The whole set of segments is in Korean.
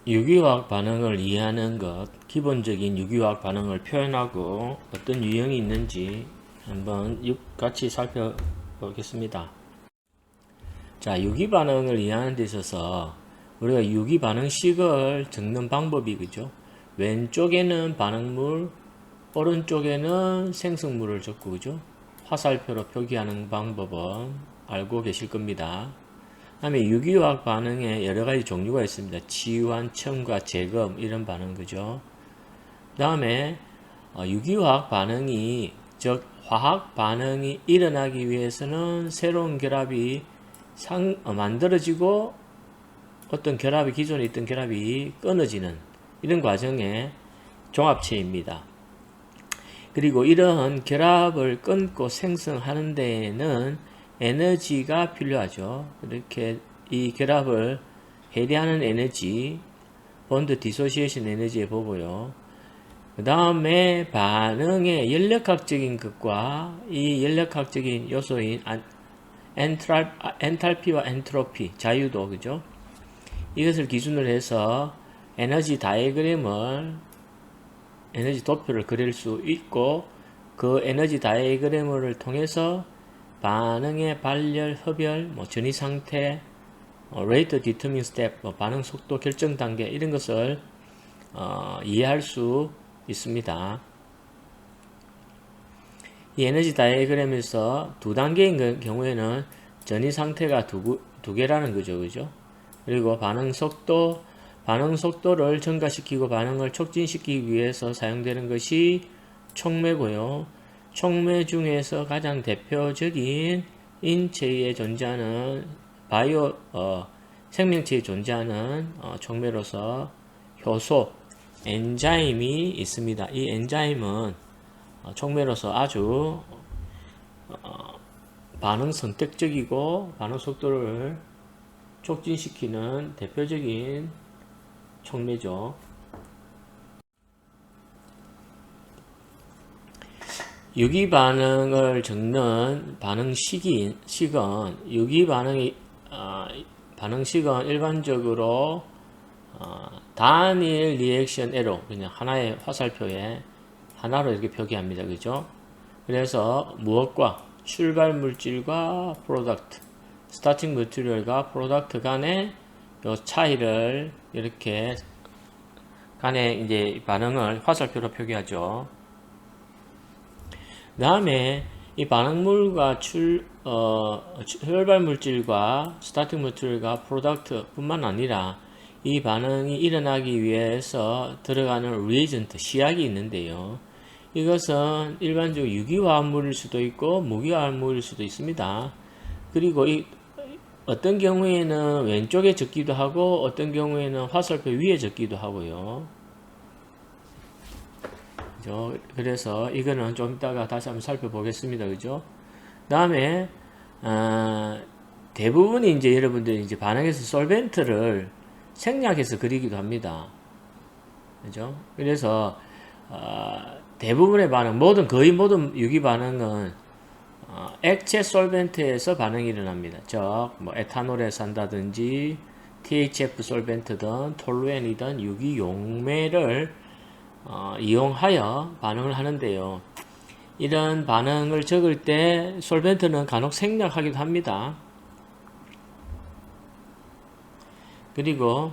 유기화학 반응을 이해하는 것, 기본적인 유기화학 반응을 표현하고 어떤 유형이 있는지 한번 같이 살펴보겠습니다. 자, 유기 반응을 이해하는 데 있어서 우리가 유기 반응식을 적는 방법이 그죠? 왼쪽에는 반응물, 오른쪽에는 생성물을 적고 그죠? 화살표로 표기하는 방법은 알고 계실 겁니다. 다음에 유기화학 반응에 여러 가지 종류가 있습니다. 치환, 첨가, 재검 이런 반응 그죠? 다음에 유기화학 반응이 즉 화학 반응이 일어나기 위해서는 새로운 결합이 만들어지고 어떤 결합이 기존에 있던 결합이 끊어지는 이런 과정의 종합체입니다. 그리고 이러한 결합을 끊고 생성하는 데에는 에너지가 필요하죠. 이렇게 이 결합을 해리하는 에너지, 본드 디소시에이션 에너지에 보고요. 그 다음에 반응의 연력학적인 것과 이 연력학적인 요소인 엔탈피와 엔트로피, 자유도, 그죠? 이것을 기준으로 해서 에너지 다이어그램을 에너지 도표를 그릴 수 있고 그 에너지 다이어그램을 통해서 반응의 발열, 흡열, 전이 상태, rate determine step, 반응 속도 결정 단계 이런 것을 이해할 수 있습니다. 이 에너지 다이어그램에서 두 단계인 경우에는 전이 상태가 두 개라는 거죠, 그죠? 그리고 반응 속도를 증가시키고 반응을 촉진시키기 위해서 사용되는 것이 촉매고요. 촉매 중에서 가장 대표적인 인체에 존재하는 생명체에 존재하는 촉매로서 효소, 엔자임이 있습니다. 이 엔자임은 촉매로서 아주 반응 선택적이고 반응 속도를 촉진시키는 대표적인 촉매죠. 유기 반응을 적는 식은 유기 반응식은 일반적으로 단일 리액션 에러 그냥 하나의 화살표에 하나로 이렇게 표기합니다. 그죠? 그래서 무엇과 출발 물질과 프로덕트, 스타팅 머티리얼과 프로덕트 간의 요 차이를 이렇게 간의 이제 반응을 화살표로 표기하죠. 그 다음에 이 반응물과 혈발 물질과 스타팅 머티리얼과 프로덕트 뿐만 아니라 이 반응이 일어나기 위해서 들어가는 리에이전트, 시약이 있는데요. 이것은 일반적으로 유기화합물일 수도 있고 무기화합물일 수도 있습니다. 그리고 어떤 경우에는 왼쪽에 적기도 하고 어떤 경우에는 화살표 위에 적기도 하고요. 그죠? 그래서 이거는 좀 이따가 다시 한번 살펴보겠습니다. 그죠? 다음에 대부분이 이제 여러분들이 이제 반응에서 솔벤트를 생략해서 그리기도 합니다. 그죠? 그래서 대부분의 반응, 거의 모든 유기 반응은 액체 솔벤트에서 반응이 일어납니다. 즉, 뭐 에탄올에서 한다든지 THF 솔벤트든 톨루엔이든 유기 용매를 이용하여 반응을 하는데요. 이런 반응을 적을 때 솔벤트는 간혹 생략하기도 합니다. 그리고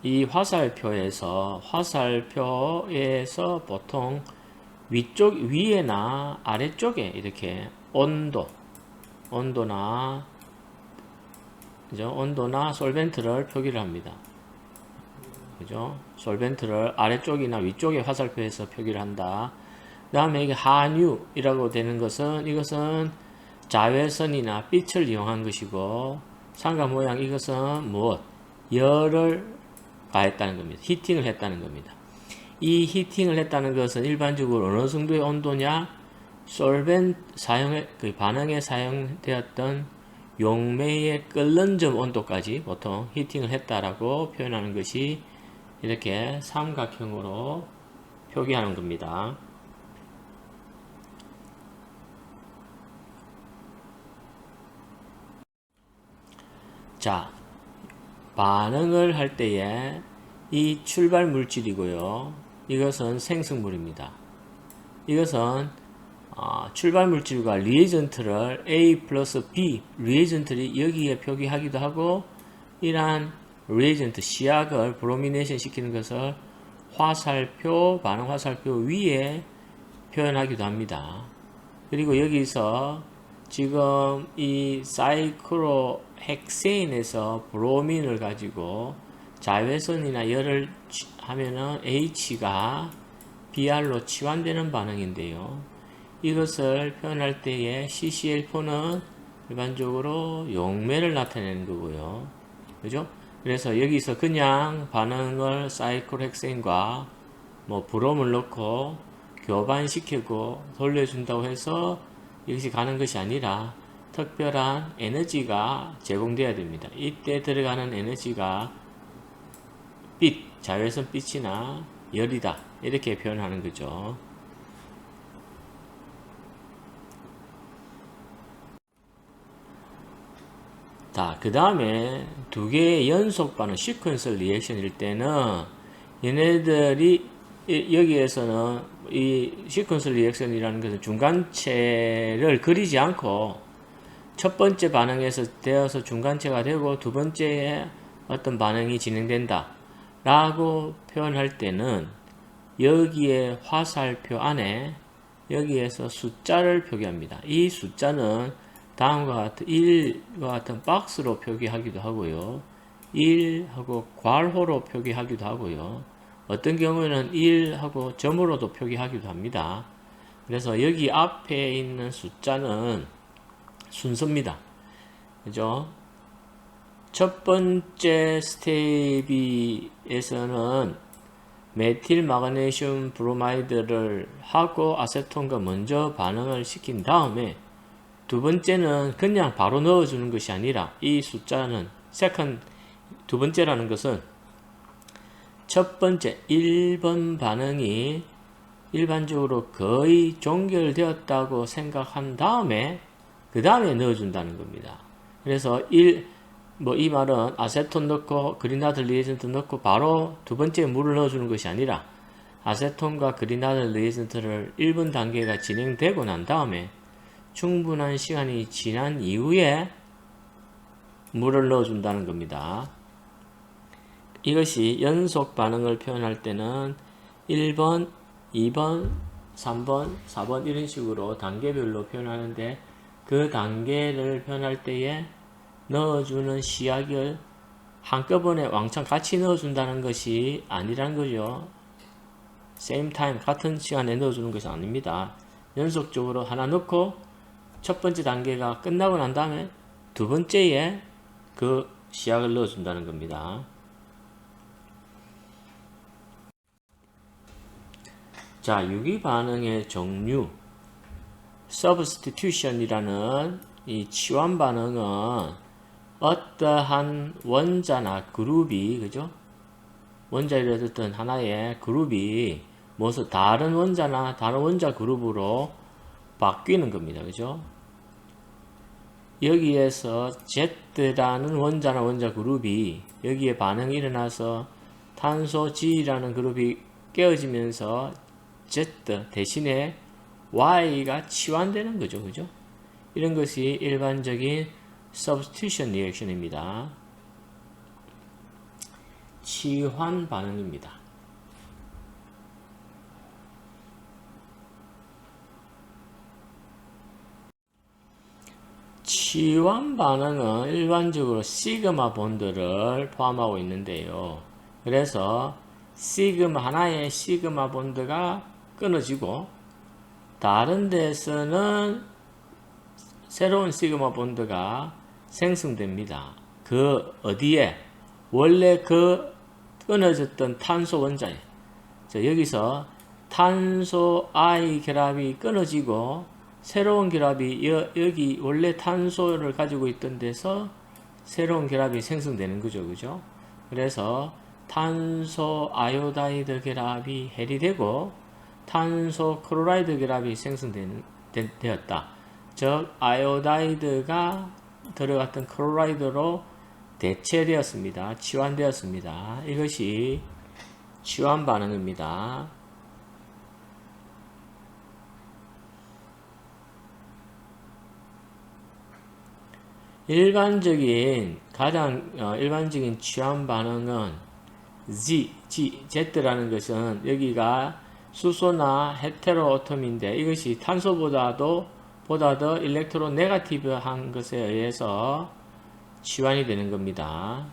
이 화살표에서 보통 위에나 아래쪽에 이렇게 온도나 그죠? 온도나 솔벤트를 표기를 합니다. 그죠? 솔벤트를 아래쪽이나 위쪽에 화살표에서 표기를 한다. 그 다음에 이게 한유이라고 되는 것은 이것은 자외선이나 빛을 이용한 것이고 상가 모양 이것은 무엇? 열을 가했다는 겁니다. 히팅을 했다는 겁니다. 이 히팅을 했다는 것은 일반적으로 어느 정도의 온도냐? 그 반응에 사용되었던 용매의 끓는 점 온도까지 보통 히팅을 했다라고 표현하는 것이 이렇게 삼각형으로 표기하는 겁니다. 자, 반응을 할 때에 이 출발 물질이고요. 이것은 생성물입니다. 이것은 출발 물질과 리에이전트를 A 플러스 B 리에이전트를 여기에 표기하기도 하고, 이러한 리에이전트 시약을 브로미네이션 시키는 것을 화살표, 반응 화살표 위에 표현하기도 합니다. 그리고 여기서 지금 이 사이클로헥세인에서 브로민을 가지고 자외선이나 열을 하면은 H가 Br로 치환되는 반응인데요. 이것을 표현할 때에 CCl4는 일반적으로 용매를 나타내는 거고요. 그죠? 그래서 여기서 그냥 반응을 사이클로헥세인과 뭐 브롬을 넣고 교반시키고 돌려준다고 해서 이것이 가는 것이 아니라 특별한 에너지가 제공되어야 됩니다. 이때 들어가는 에너지가 빛, 자외선 빛이나 열이다, 이렇게 표현하는 거죠. 자, 그 다음에 두 개의 연속 반응 시퀀셜 리액션일 때는 얘네들이 여기에서는 이 시퀀셜 리액션이라는 것은 중간체를 그리지 않고 첫 번째 반응에서 되어서 중간체가 되고 두 번째에 어떤 반응이 진행된다 라고 표현할 때는 여기에 화살표 안에 여기에서 숫자를 표기합니다. 이 숫자는 다음과 같은 1과 같은 박스로 표기하기도 하고요. 1하고 괄호로 표기하기도 하고요. 어떤 경우에는 1하고 점으로도 표기하기도 합니다. 그래서 여기 앞에 있는 숫자는 순서입니다. 그죠? 첫 번째 스테이비에서는 메틸 마그네슘 브로마이드를 하고 아세톤과 먼저 반응을 시킨 다음에 두 번째는 그냥 바로 넣어주는 것이 아니라 이 숫자는 두 번째라는 것은 첫 번째 1번 반응이 일반적으로 거의 종결되었다고 생각한 다음에 그 다음에 넣어준다는 겁니다. 그래서 이 말은 아세톤 넣고 그린하드 리에이전트 넣고 바로 두 번째 물을 넣어주는 것이 아니라 아세톤과 그린하드 리에이전트를 1번 단계가 진행되고 난 다음에 충분한 시간이 지난 이후에 물을 넣어준다는 겁니다. 이것이 연속 반응을 표현할 때는 1번, 2번, 3번, 4번 이런 식으로 단계별로 표현하는데, 그 단계를 표현할 때에 넣어주는 시약을 한꺼번에 왕창 같이 넣어준다는 것이 아니라는 거죠. same time, 같은 시간에 넣어주는 것이 아닙니다. 연속적으로 하나 넣고 첫 번째 단계가 끝나고 난 다음에 두 번째에 그 시약을 넣어준다는 겁니다. 자, 유기 반응의 종류, substitution이라는 이 치환 반응은 어떠한 원자나 그룹이, 그죠? 원자를 어떤 하나의 그룹이 무슨 다른 원자나 다른 원자 그룹으로 바뀌는 겁니다. 그죠? 여기에서 Z라는 원자나 원자 그룹이 여기에 반응이 일어나서 탄소 G라는 그룹이 깨어지면서 Z 대신에 Y가 치환되는 거죠. 그죠? 이런 것이 일반적인 substitution reaction입니다. 치환 반응입니다. 치환 반응은 일반적으로 시그마 본드를 포함하고 있는데요. 그래서 하나의 시그마 본드가 끊어지고 다른 데서는 새로운 시그마 본드가 생성됩니다. 그 어디에? 원래 그 끊어졌던 탄소 원자에. 여기서 탄소 I 결합이 끊어지고 새로운 결합이 여기 원래 탄소를 가지고 있던 데서 새로운 결합이 생성되는 거죠. 그죠? 그래서 탄소 아이오다이드 결합이 해리되고 탄소 클로라이드 결합이 생성되었다. 즉 아이오다이드가 들어갔던 클로라이드로 대체되었습니다. 치환되었습니다. 이것이 치환 반응입니다. 가장 일반적인 치환 반응은 Z라는 것은 여기가 수소나 헤테로어텀인데 이것이 탄소보다 더 일렉트로 네거티브한 것에 의해서 치환이 되는 겁니다.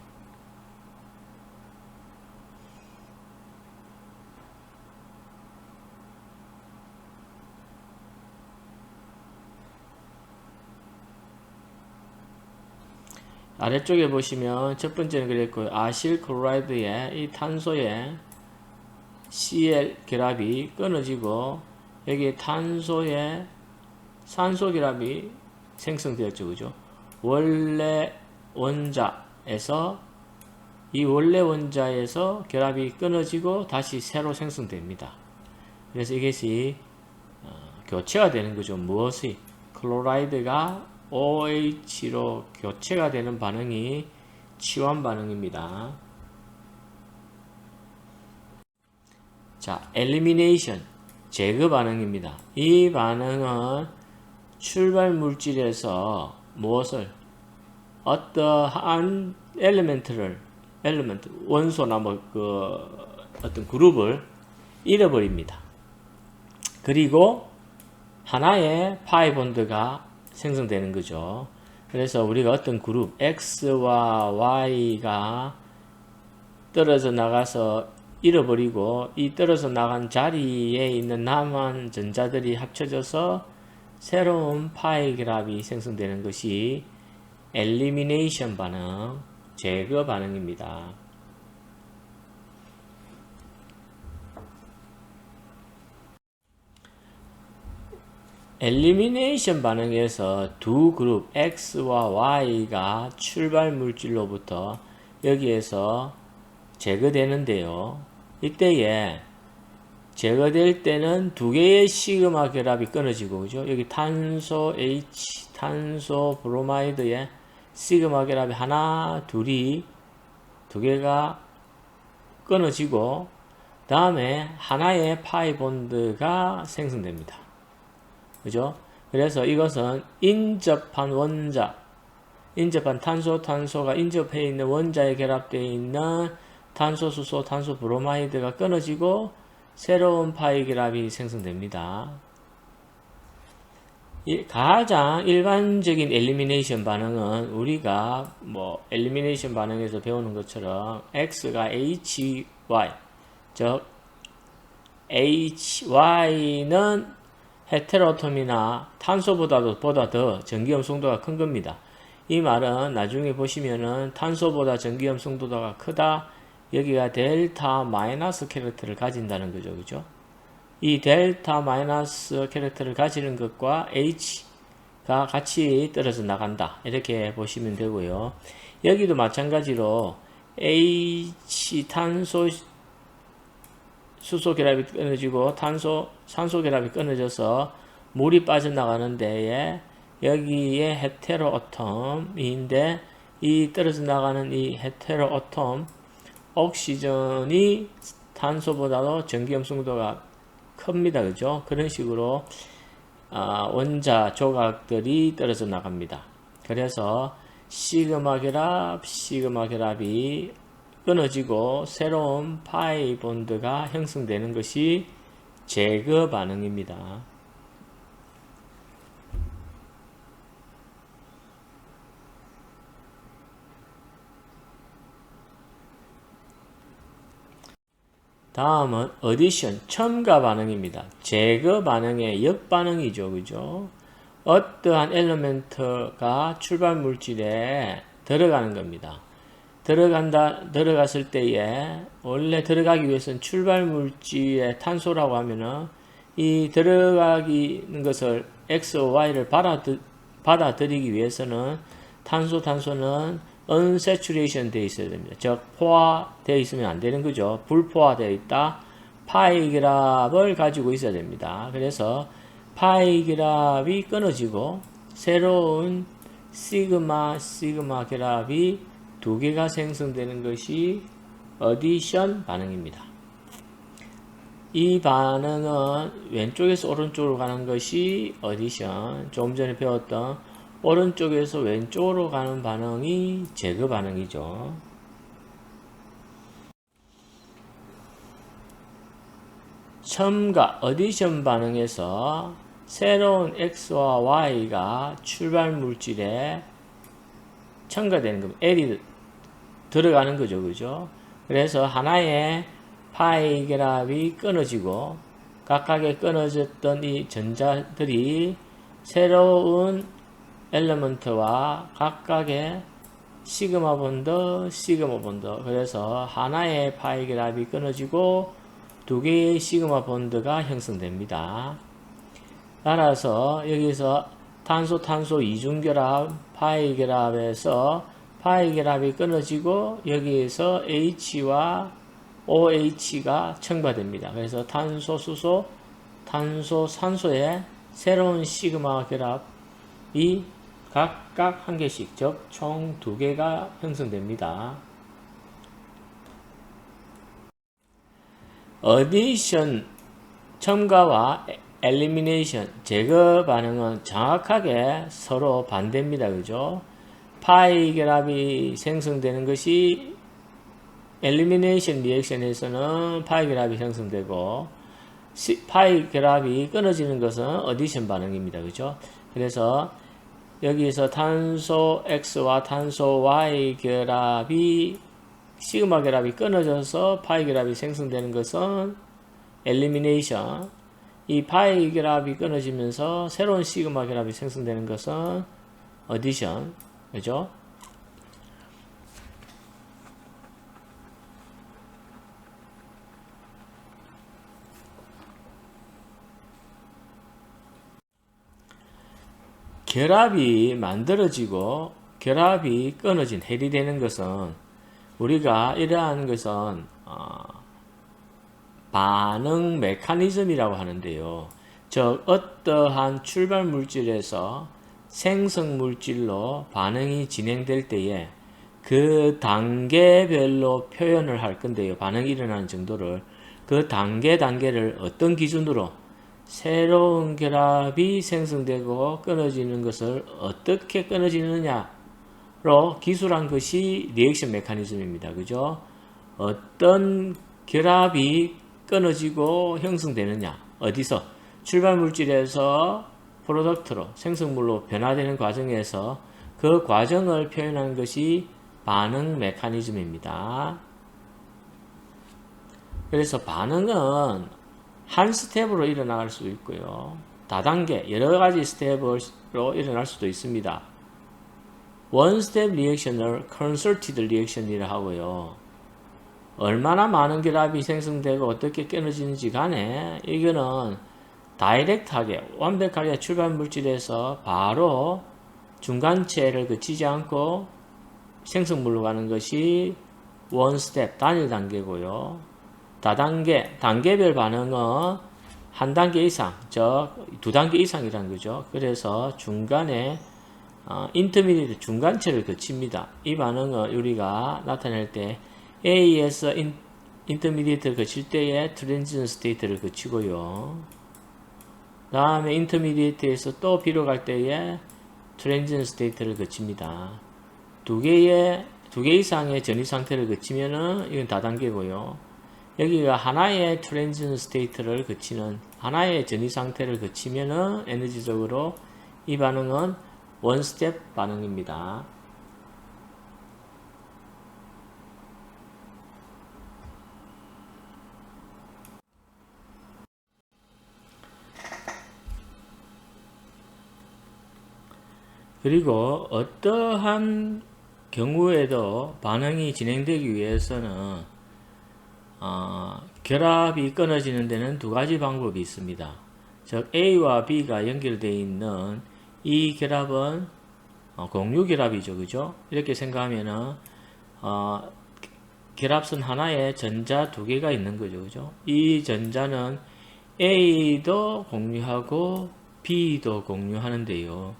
아래쪽에 보시면 첫 번째는 그랬고요. 아실클로라이드의 이 탄소의 Cl 결합이 끊어지고 여기 탄소의 산소 결합이 생성되었죠. 그죠? 원래 원자에서 결합이 끊어지고 다시 새로 생성됩니다. 그래서 이것이 교체가 되는 거죠. 무엇이? 클로라이드가 OH로 교체가 되는 반응이 치환 반응입니다. 자, elimination, 제거 반응입니다. 이 반응은 출발 물질에서 무엇을? 어떠한 원소나 어떤 그룹을 잃어버립니다. 그리고 하나의 파이 본드가 생성되는 거죠. 그래서 우리가 어떤 그룹 X와 Y가 떨어져 나가서 잃어버리고 이 떨어져 나간 자리에 있는 남은 전자들이 합쳐져서 새로운 파이 결합이 생성되는 것이 엘리미네이션 반응, 제거 반응입니다. 엘리미네이션 반응에서 두 그룹 X와 Y가 출발 물질로부터 여기에서 제거되는데요. 이때에 제거될 때는 두 개의 시그마 결합이 끊어지고, 그죠? 여기 탄소 H, 탄소 브로마이드의 시그마 결합이 두 개가 끊어지고, 다음에 하나의 파이 본드가 생성됩니다. 그죠? 그래서 이것은 인접한 탄소가 인접해 있는 원자에 결합되어 있는 탄소, 수소, 탄소 브로마이드가 끊어지고 새로운 파이 결합이 생성됩니다. 가장 일반적인 엘리미네이션 반응은 우리가 엘리미네이션 반응에서 배우는 것처럼 X가 HY, 즉 HY는 헤테로아톰이나 탄소보다 더 전기염 성도가 큰 겁니다. 이 말은 나중에 보시면은 탄소보다 전기염 성도가 크다. 여기가 델타 마이너스 캐릭터를 가진다는 거죠. 그죠? 이 델타 마이너스 캐릭터를 가지는 것과 H가 같이 떨어져 나간다. 이렇게 보시면 되고요. 여기도 마찬가지로 H 탄소 수소 결합이 끊어지고 산소 결합이 끊어져서 물이 빠져나가는 데에 여기에 헤테로어텀인데 이 떨어져 나가는 이 헤테로어텀 옥시전이 탄소보다도 전기염 성도가 큽니다. 그죠? 그런 식으로 원자 조각들이 떨어져 나갑니다. 그래서 시그마 결합이 끊어지고 새로운 파이 본드가 형성되는 것이 제거 반응입니다. 다음은 어디션, 첨가 반응입니다. 제거 반응의 역반응이죠. 그죠? 어떠한 엘리멘트가 출발 물질에 들어가는 겁니다. 들어갔을 때에 원래 들어가기 위해서는 출발 물질의 탄소라고 하면은 이 들어가는 것을 X와 Y를 받아들이기 위해서는 탄소는 unsaturation 되어 있어야 됩니다. 즉 포화되어 있으면 안 되는 거죠. 불포화되어 있다. 파이 결합을 가지고 있어야 됩니다. 그래서 파이 결합이 끊어지고 새로운 시그마 결합이 두 개가 생성되는 것이 어디션 반응입니다. 이 반응은 왼쪽에서 오른쪽으로 가는 것이 어디션, 조금 전에 배웠던 오른쪽에서 왼쪽으로 가는 반응이 제거 반응이죠. 첨가, 어디션 반응에서 새로운 X와 Y가 출발 물질에 첨가되는 겁니다. L이 들어가는 거죠. 그죠? 그래서 하나의 파이 결합이 끊어지고 각각의 끊어졌던 이 전자들이 새로운 엘리먼트와 각각의 시그마 본드, 시그마 본드. 그래서 하나의 파이 결합이 끊어지고 두 개의 시그마 본드가 형성됩니다. 따라서 여기서 탄소 이중결합, 파이 결합에서 파이 결합이 끊어지고 여기에서 H와 OH가 첨가됩니다. 그래서 탄소, 수소, 탄소, 산소의 새로운 시그마 결합이 각각 한 개씩, 즉 총 두 개가 형성됩니다. 어디션, 첨가와 엘리미네이션, 제거 반응은 정확하게 서로 반대입니다. 그죠? 파이 결합이 생성되는 것이 엘리미네이션 리액션에서는 파이 결합이 생성되고 파이 결합이 끊어지는 것은 어디션 반응입니다. 그죠? 그래서 여기서 탄소 X와 탄소 Y 결합이 시그마 결합이 끊어져서 파이 결합이 생성되는 것은 엘리미네이션, 이 파이 결합이 끊어지면서 새로운 시그마 결합이 생성되는 것은 어디션, 그죠? 결합이 만들어지고 결합이 끊어진 해리되는 것은 우리가 이러한 것은 반응 메커니즘이라고 하는데요. 즉 어떠한 출발 물질에서 생성 물질로 반응이 진행될 때에 그 단계별로 표현을 할 건데요. 반응이 일어나는 정도를, 그 단계를 어떤 기준으로 새로운 결합이 생성되고 끊어지는 것을 어떻게 끊어지느냐로 기술한 것이 리액션 메커니즘입니다. 그죠? 어떤 결합이 끊어지고 형성되느냐, 어디서 출발 물질에서 프로덕트로 생성물로 변화되는 과정에서 그 과정을 표현한 것이 반응 메커니즘입니다. 그래서 반응은 한 스텝으로 일어날 수 있고요. 다단계, 여러 가지 스텝으로 일어날 수도 있습니다. 원 스텝 리액션을 컨설티드 리액션이라 하고요. 얼마나 많은 결합이 생성되고 어떻게 끊어지는지 간에 이거는 다이렉트하게, 완벽하게 출발 물질에서 바로 중간체를 거치지 않고 생성물로 가는 것이 원 스텝, 단일 단계고요. 다단계, 단계별 반응은 한 단계 이상, 즉 두 단계 이상이라는 거죠. 그래서 중간에 인터미디에이트 중간체를 거칩니다. 이 반응은 우리가 나타낼 때 A에서 인터미디에이트를 거칠 때에 트랜지션 스테이트를 거치고요. 다음에 인터미디에이트에서 또 B로 갈 때에 트랜지션 스테이트를 거칩니다. 두 개 이상의 전이 상태를 거치면은 이건 다단계고요. 여기가 하나의 트랜지션 스테이트를 거치는 하나의 전이 상태를 거치면은 에너지적으로 이 반응은 원 스텝 반응입니다. 그리고 어떠한 경우에도 반응이 진행되기 위해서는 결합이 끊어지는 데는 두 가지 방법이 있습니다. 즉 A와 B가 연결되어 있는 이 결합은 공유 결합이죠. 그죠? 이렇게 생각하면은 결합선 하나에 전자 두 개가 있는 거죠. 그죠? 이 전자는 A도 공유하고 B도 공유하는데요.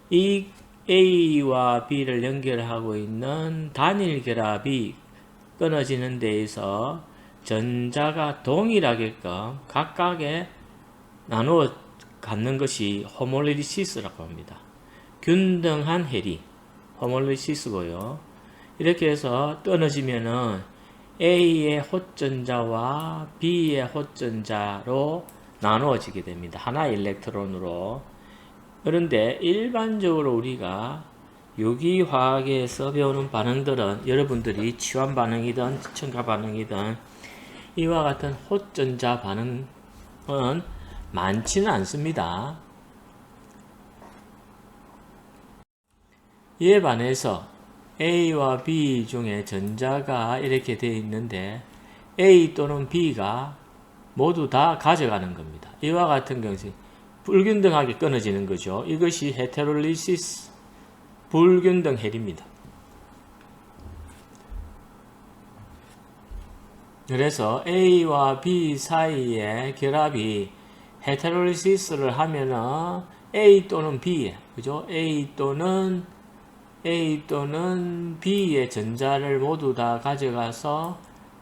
이 A와 B를 연결하고 있는 단일 결합이 끊어지는 데에서 전자가 동일하게끔 각각에 나누어 갖는 것이 호몰리시스라고 합니다. 균등한 해리, 호몰리시스고요. 이렇게 해서 끊어지면은 A의 호전자와 B의 호전자로 나누어지게 됩니다. 하나의 일렉트론으로. 그런데 일반적으로 우리가 유기화학에서 배우는 반응들은 여러분들이 치환 반응이든 첨가 반응이든 이와 같은 호전자 반응은 많지는 않습니다. 이에 반해서 A와 B 중에 전자가 이렇게 되어 있는데 A 또는 B가 모두 다 가져가는 겁니다. 이와 같은 경우 불균등하게 끊어지는 거죠. 이것이 헤테롤리시스 불균등 해리입니다. 그래서 A와 B 사이의 결합이 헤테롤리시스를 하면은 A 또는 B에, 그죠? A 또는 B의 전자를 모두 다 가져가서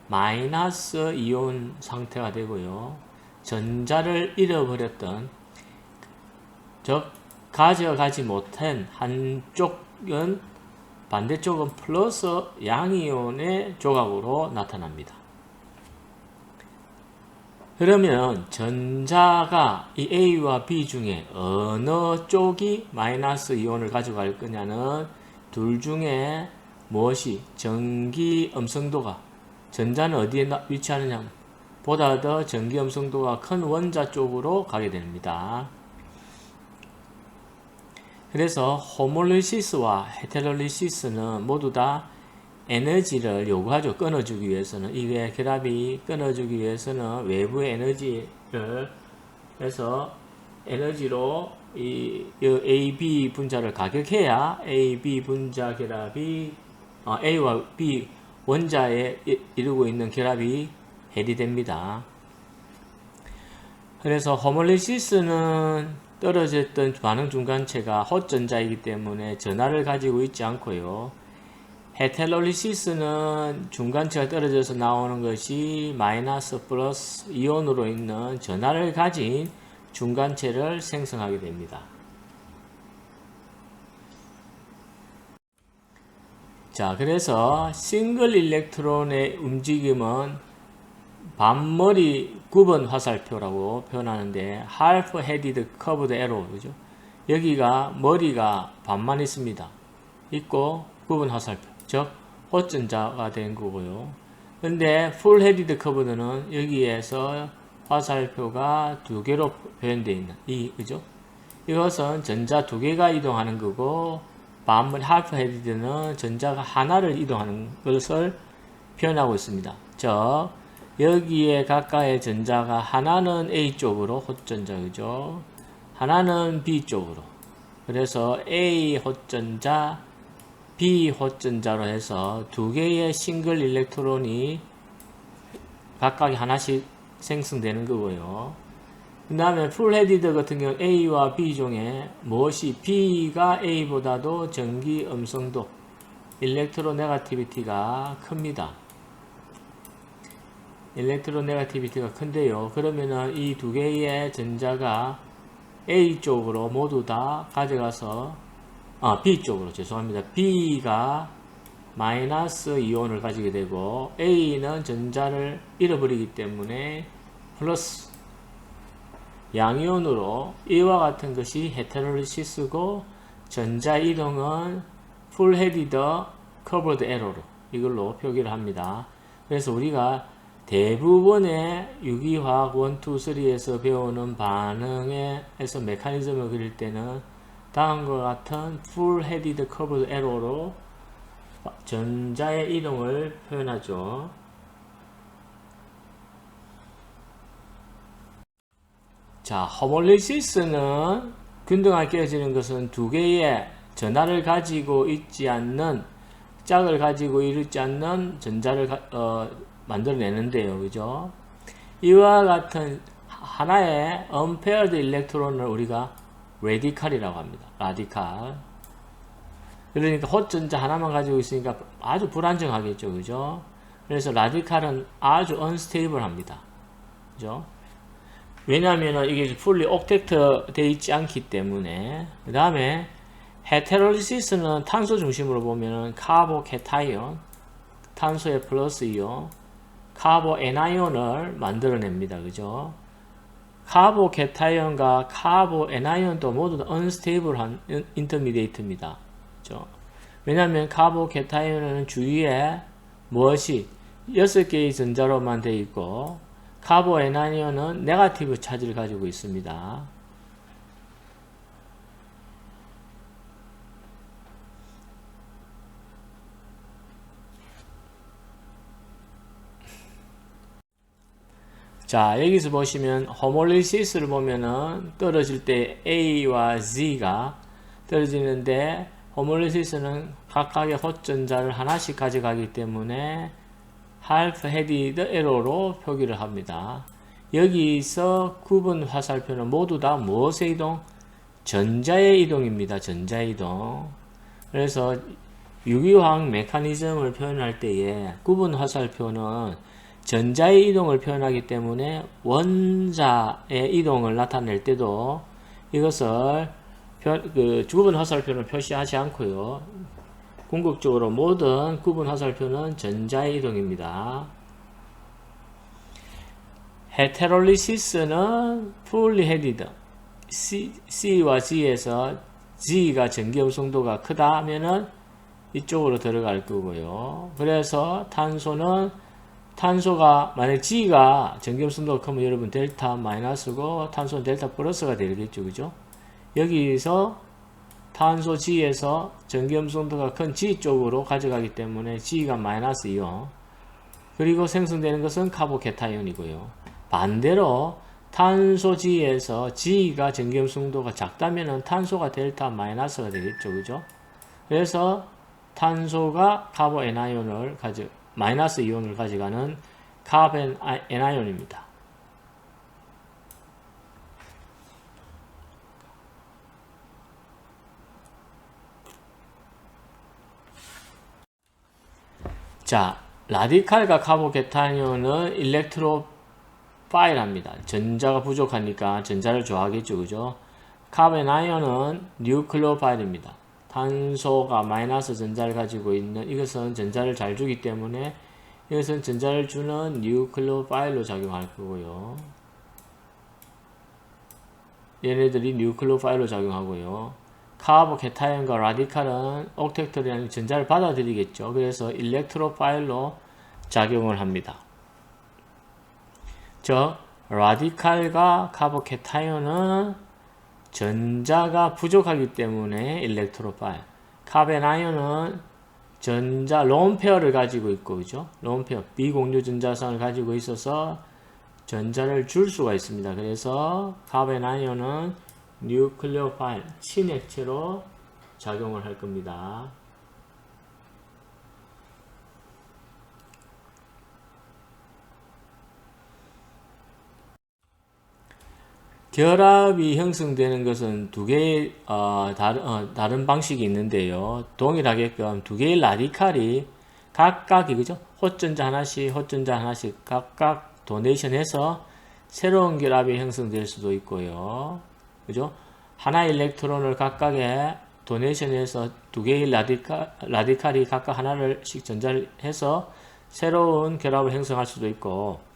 마이너스 이온 상태가 되고요. 전자를 잃어버렸던, 즉 가져가지 못한 한쪽은 반대쪽은 플러스 양이온의 조각으로 나타납니다. 그러면 전자가 이 A와 B 중에 어느 쪽이 마이너스 이온을 가져갈 거냐는 둘 중에 무엇이 전기 음성도가 전자는 어디에 위치하느냐 보다 더 전기 음성도가 큰 원자 쪽으로 가게 됩니다. 그래서 호몰리시스와 헤테롤리시스는 모두 다 에너지를 요구하죠. 끊어주기 위해서는. 이게 결합이 끊어주기 위해서는 외부의 에너지를 해서 에너지로 이 AB 분자를 가격해야 AB 분자 결합이 A와 B 원자에 이루고 있는 결합이 해리됩니다. 그래서 호몰리시스는 떨어졌던 반응 중간체가 호전자이기 때문에 전하를 가지고 있지 않고요. 헤테롤리시스는 중간체가 떨어져서 나오는 것이 마이너스 플러스 이온으로 있는 전하를 가진 중간체를 생성하게 됩니다. 자, 그래서 싱글 일렉트론의 움직임은 반머리 구분 화살표라고 표현하는데 half headed curved arrow, 그죠? 여기가 머리가 반만 있습니다. 있고 구분 화살표, 즉 호전자가 된 거고요. 근데 full headed curved는 여기에서 화살표가 두 개로 표현되어 있는 그죠? 이것은 전자 두 개가 이동하는 거고 반머리 half headed는 전자가 하나를 이동하는 것을 표현하고 있습니다. 즉 여기에 가까이 전자가 하나는 A 쪽으로 호전자, 그죠? 하나는 B 쪽으로. 그래서 A 호전자, B 호전자로 해서 두 개의 싱글 일렉트론이 각각 하나씩 생성되는 거고요. 그 다음에 풀 헤디드 같은 경우 A와 B 중에 무엇이 B가 A보다도 전기 음성도, 일렉트로 네가티비티가 큽니다. 일렉트로 네가티비티가 큰데요. 그러면은 이 두 개의 전자가 A 쪽으로 모두 다 가져가서 B 쪽으로 죄송합니다. B가 마이너스 이온을 가지게 되고 A는 전자를 잃어버리기 때문에 플러스 양이온으로 이와 같은 것이 헤테롤리시스고 전자 이동은 풀 헤디드 커버드 에러로 이걸로 표기를 합니다. 그래서 우리가 대부분의 유기화학 1, 2, 3에서 배우는 반응에서 메커니즘을 그릴 때는 다음과 같은 full headed curved arrow로 전자의 이동을 표현하죠. 자, 호몰리시스는 균등하게 깨어지는 것은 두 개의 전하를 가지고 있지 않는 짝을 가지고 이루지 않는 전자를 만들어내는데요. 그죠? 이와 같은 하나의 unpaired 일렉트론을 우리가 라디칼이라고 합니다. 라디칼. 그러니까 헛전자 하나만 가지고 있으니까 아주 불안정하겠죠. 그죠? 그래서 라디칼은 아주 unstable 합니다. 그죠? 왜냐하면 이게 fully octet 되어 있지 않기 때문에. 그 다음에 헤테롤리시스는 탄소 중심으로 보면은 카보캐타이온, 탄소의 플러스 이온, 카보 애나이온을 만들어냅니다. 그죠? 카보캐타이온과 카보 애나이온도 모두 다 unstable한 인터미디에이트입니다. 그죠? 왜냐하면 카보캐타이온은 주위에 무엇이 6개의 전자로만 되어 있고, 카보 애나이온은 네거티브 차지를 가지고 있습니다. 자, 여기서 보시면 호몰리시스를 보면은 떨어질 때 A와 Z가 떨어지는데, 호몰리시스는 각각의 헛전자를 하나씩 가져가기 때문에 half-headed arrow로 표기를 합니다. 여기서 구분 화살표는 모두 다 무엇의 이동? 전자의 이동입니다. 전자의 이동. 그래서 유기화학 메커니즘을 표현할 때에 구분 화살표는 전자의 이동을 표현하기 때문에 원자의 이동을 나타낼 때도 이것을 구분 화살표는 표시하지 않고요. 궁극적으로 모든 구분 화살표는 전자의 이동입니다. 헤테롤리시스는 fully headed, C와 G에서 G가 전기음성도가 크다 하면은 이쪽으로 들어갈 거고요. 그래서 탄소가 만약 G가 전기음성도가 크면 여러분 델타 마이너스고 탄소는 델타 플러스가 되겠죠. 그죠? 여기서 탄소 G에서 전기음성도가 큰 G 쪽으로 가져가기 때문에 G가 마이너스 이온, 그리고 생성되는 것은 카보캐타이온이고요. 반대로 탄소 G에서 G가 전기음성도가 작다면 탄소가 델타 마이너스가 되겠죠. 그죠? 그래서 탄소가 카보 애나이온을 마이너스 이온을 가져가는 카본 애나이온입니다. 자, 라디칼과 카보캐타이온은 일렉트로파일합니다. 전자가 부족하니까 전자를 좋아하겠죠. 그죠? 카보애나이온은 뉴클레오파일입니다. 탄소가 마이너스 전자를 가지고 있는, 이것은 전자를 잘 주기 때문에 이것은 전자를 주는 뉴클레오파일로 작용할 거고요. 얘네들이 뉴클레오파일로 작용하고요. 카보캐타이온과 라디칼은 옥텟트라는 전자를 받아들이겠죠. 그래서 일렉트로파일로 작용을 합니다. 즉, 라디칼과 카보캐타이온은 전자가 부족하기 때문에 일렉트로파일, 카보애나이온은 전자 론페어를 가지고 있고, 그죠? 론페어 비공유 전자선을 가지고 있어서 전자를 줄 수가 있습니다. 그래서 카보애나이온은 뉴클레오파일, 친액체로 작용을 할 겁니다. 결합이 형성되는 것은 두 개의 다른 방식이 있는데요. 동일하게끔 두 개의 라디칼이 각각이, 그죠? 헛전자 하나씩 각각 도네이션해서 새로운 결합이 형성될 수도 있고요. 그죠? 하나의 일렉트론을 각각의 도네이션해서 두 개의 라디칼이 각각 하나씩 전자를 해서 새로운 결합을 형성할 수도 있고,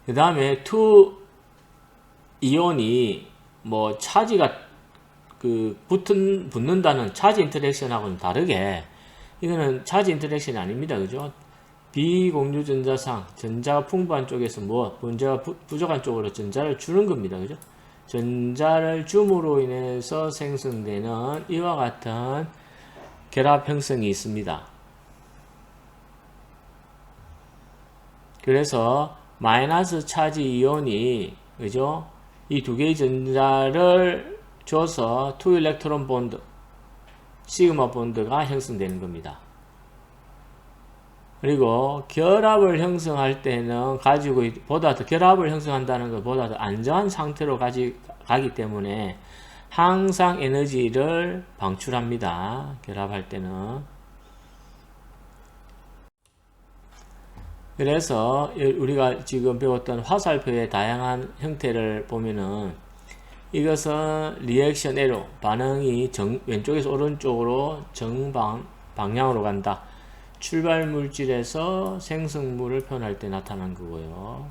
그 다음에 투 이온이 뭐 차지가 붙는다는 차지 인터랙션하고는 다르게 이거는 차지 인터랙션이 아닙니다. 그죠? 비공유 전자상 전자가 풍부한 쪽에서 전자가 부족한 쪽으로 전자를 주는 겁니다. 그죠? 전자를 줌으로 인해서 생성되는 이와 같은 결합 형성이 있습니다. 그래서 마이너스 차지 이온이, 그죠? 이 두 개의 전자를 줘서 투 일렉트론 본드, 시그마 본드가 형성되는 겁니다. 그리고 결합을 형성할 때는 결합을 형성한다는 것보다 더 안정한 상태로 가기 때문에 항상 에너지를 방출합니다. 결합할 때는. 그래서 우리가 지금 배웠던 화살표의 다양한 형태를 보면은 이것은 리액션 에러, 반응이 왼쪽에서 오른쪽으로 방향으로 간다. 출발 물질에서 생성물을 표현할 때 나타난 거고요.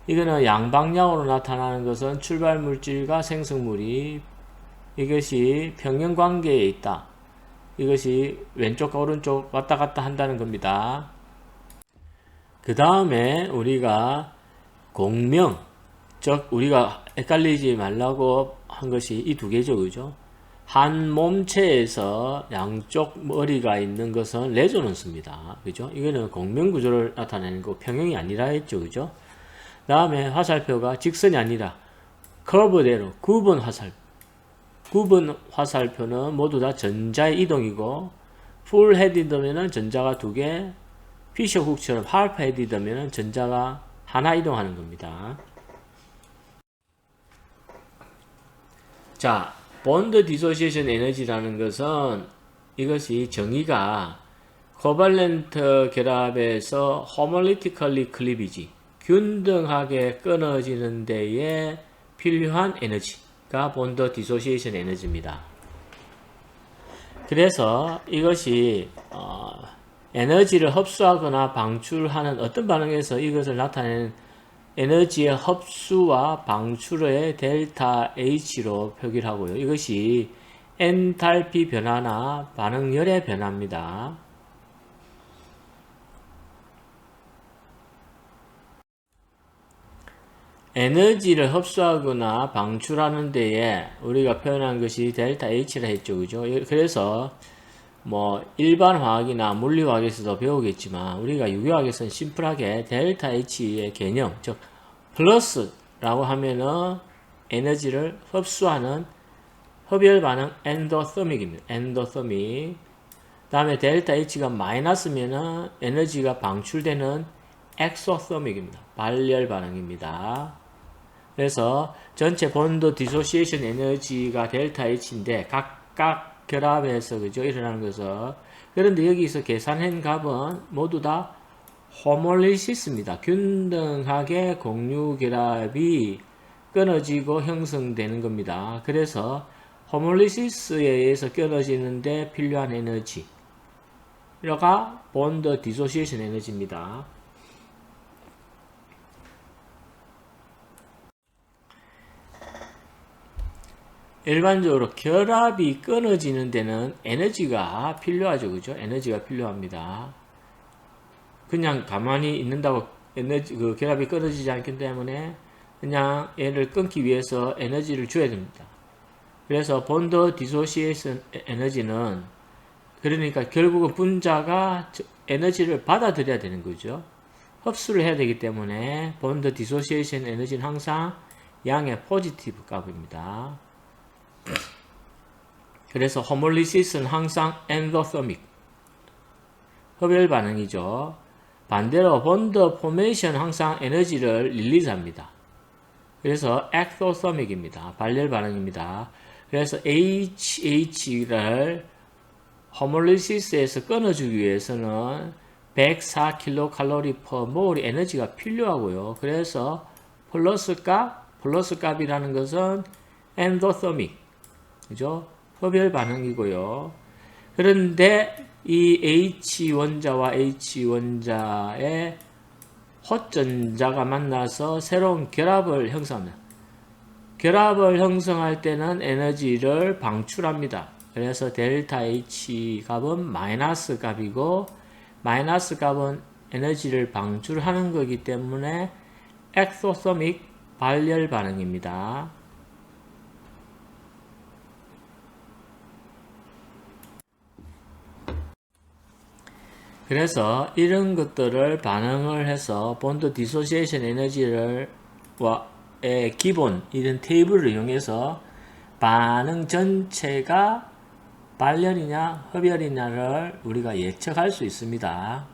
이거는 양방향으로 나타나는 것은 출발 물질과 생성물이 이것이 평형 관계에 있다. 이것이 왼쪽과 오른쪽 왔다 갔다 한다는 겁니다. 그 다음에 우리가 공명, 즉 우리가 헷갈리지 말라고 한 것이 이 두 개죠. 그죠? 한 몸체에서 양쪽 머리가 있는 것은 레조넌스입니다. 그죠? 이거는 공명 구조를 나타내는 거 평형이 아니라 했죠. 그죠? 다음에 화살표가 직선이 아니라 커브대로 구분 화살표는 모두 다 전자의 이동이고, 풀 헤디드면은 전자가 두 개, 피셔 훅처럼 하프 헤디드면은 전자가 하나 이동하는 겁니다. 자, 본드 디소시에이션 에너지라는 것은 이것이 정의가 코발렌트 결합에서 호몰리티컬리 클리비지, 균등하게 끊어지는 데에 필요한 에너지가 본드 디소시에이션 에너지입니다. 그래서 이것이 에너지를 흡수하거나 방출하는 어떤 반응에서 이것을 나타내는 에너지의 흡수와 방출의 델타 H로 표기를 하고요. 이것이 엔탈피 변화나 반응열의 변화입니다. 에너지를 흡수하거나 방출하는 데에 우리가 표현한 것이 델타 H라 했죠. 그죠? 그래서 뭐 일반 화학이나 물리화학에서도 배우겠지만 우리가 유기화학에서는 심플하게 델타 H의 개념, 즉 플러스라고 하면은 에너지를 흡수하는 흡열 반응 엔도서믹입니다. 엔도서믹. 다음에 델타 H가 마이너스면은 에너지가 방출되는 엑소서믹입니다. 발열 반응입니다. 그래서 전체 본드 디소시에이션 에너지가 델타 H인데 각각 결합해서 그죠 일어나는 것은, 그런데 여기서 계산한 값은 모두 다 호몰리시스입니다. 균등하게 공유 결합이 끊어지고 형성되는 겁니다. 그래서 호몰리시스에 의해서 끊어지는데 필요한 에너지가 본드 디소시에이션 에너지입니다. 일반적으로 결합이 끊어지는 데는 에너지가 필요하죠. 그죠? 에너지가 필요합니다. 그냥 가만히 있는다고 결합이 끊어지지 않기 때문에 그냥 얘를 끊기 위해서 에너지를 줘야 됩니다. 그래서 본드 디소시에이션 에너지는, 그러니까 결국은 분자가 에너지를 받아들여야 되는 거죠. 흡수를 해야 되기 때문에 본드 디소시에이션 에너지는 항상 양의 포지티브 값입니다. 그래서 호몰리시스는 항상 엔도서믹, 흡열 반응이죠. 반대로 본드 포메이션 항상 에너지를 릴리즈합니다. 그래서 엑소서믹입니다. 발열 반응입니다. 그래서 HH를 호몰리시스에서 끊어주기 위해서는 104kcal/mol 에너지가 필요하고요. 그래서 플러스 값이라는 것은 엔도서믹, 그죠? 흡열 반응이고요. 그런데 이 H원자와 H원자의 헛전자가 만나서 새로운 결합을 형성합니다. 결합을 형성할 때는 에너지를 방출합니다. 그래서 델타 H 값은 마이너스 값이고, 마이너스 값은 에너지를 방출하는 거기 때문에 엑소서믹 발열 반응입니다. 그래서 이런 것들을 반응을 해서 본드 디소시에이션 에너지의 기본 이런 테이블을 이용해서 반응 전체가 발열이냐 흡열이냐를 우리가 예측할 수 있습니다.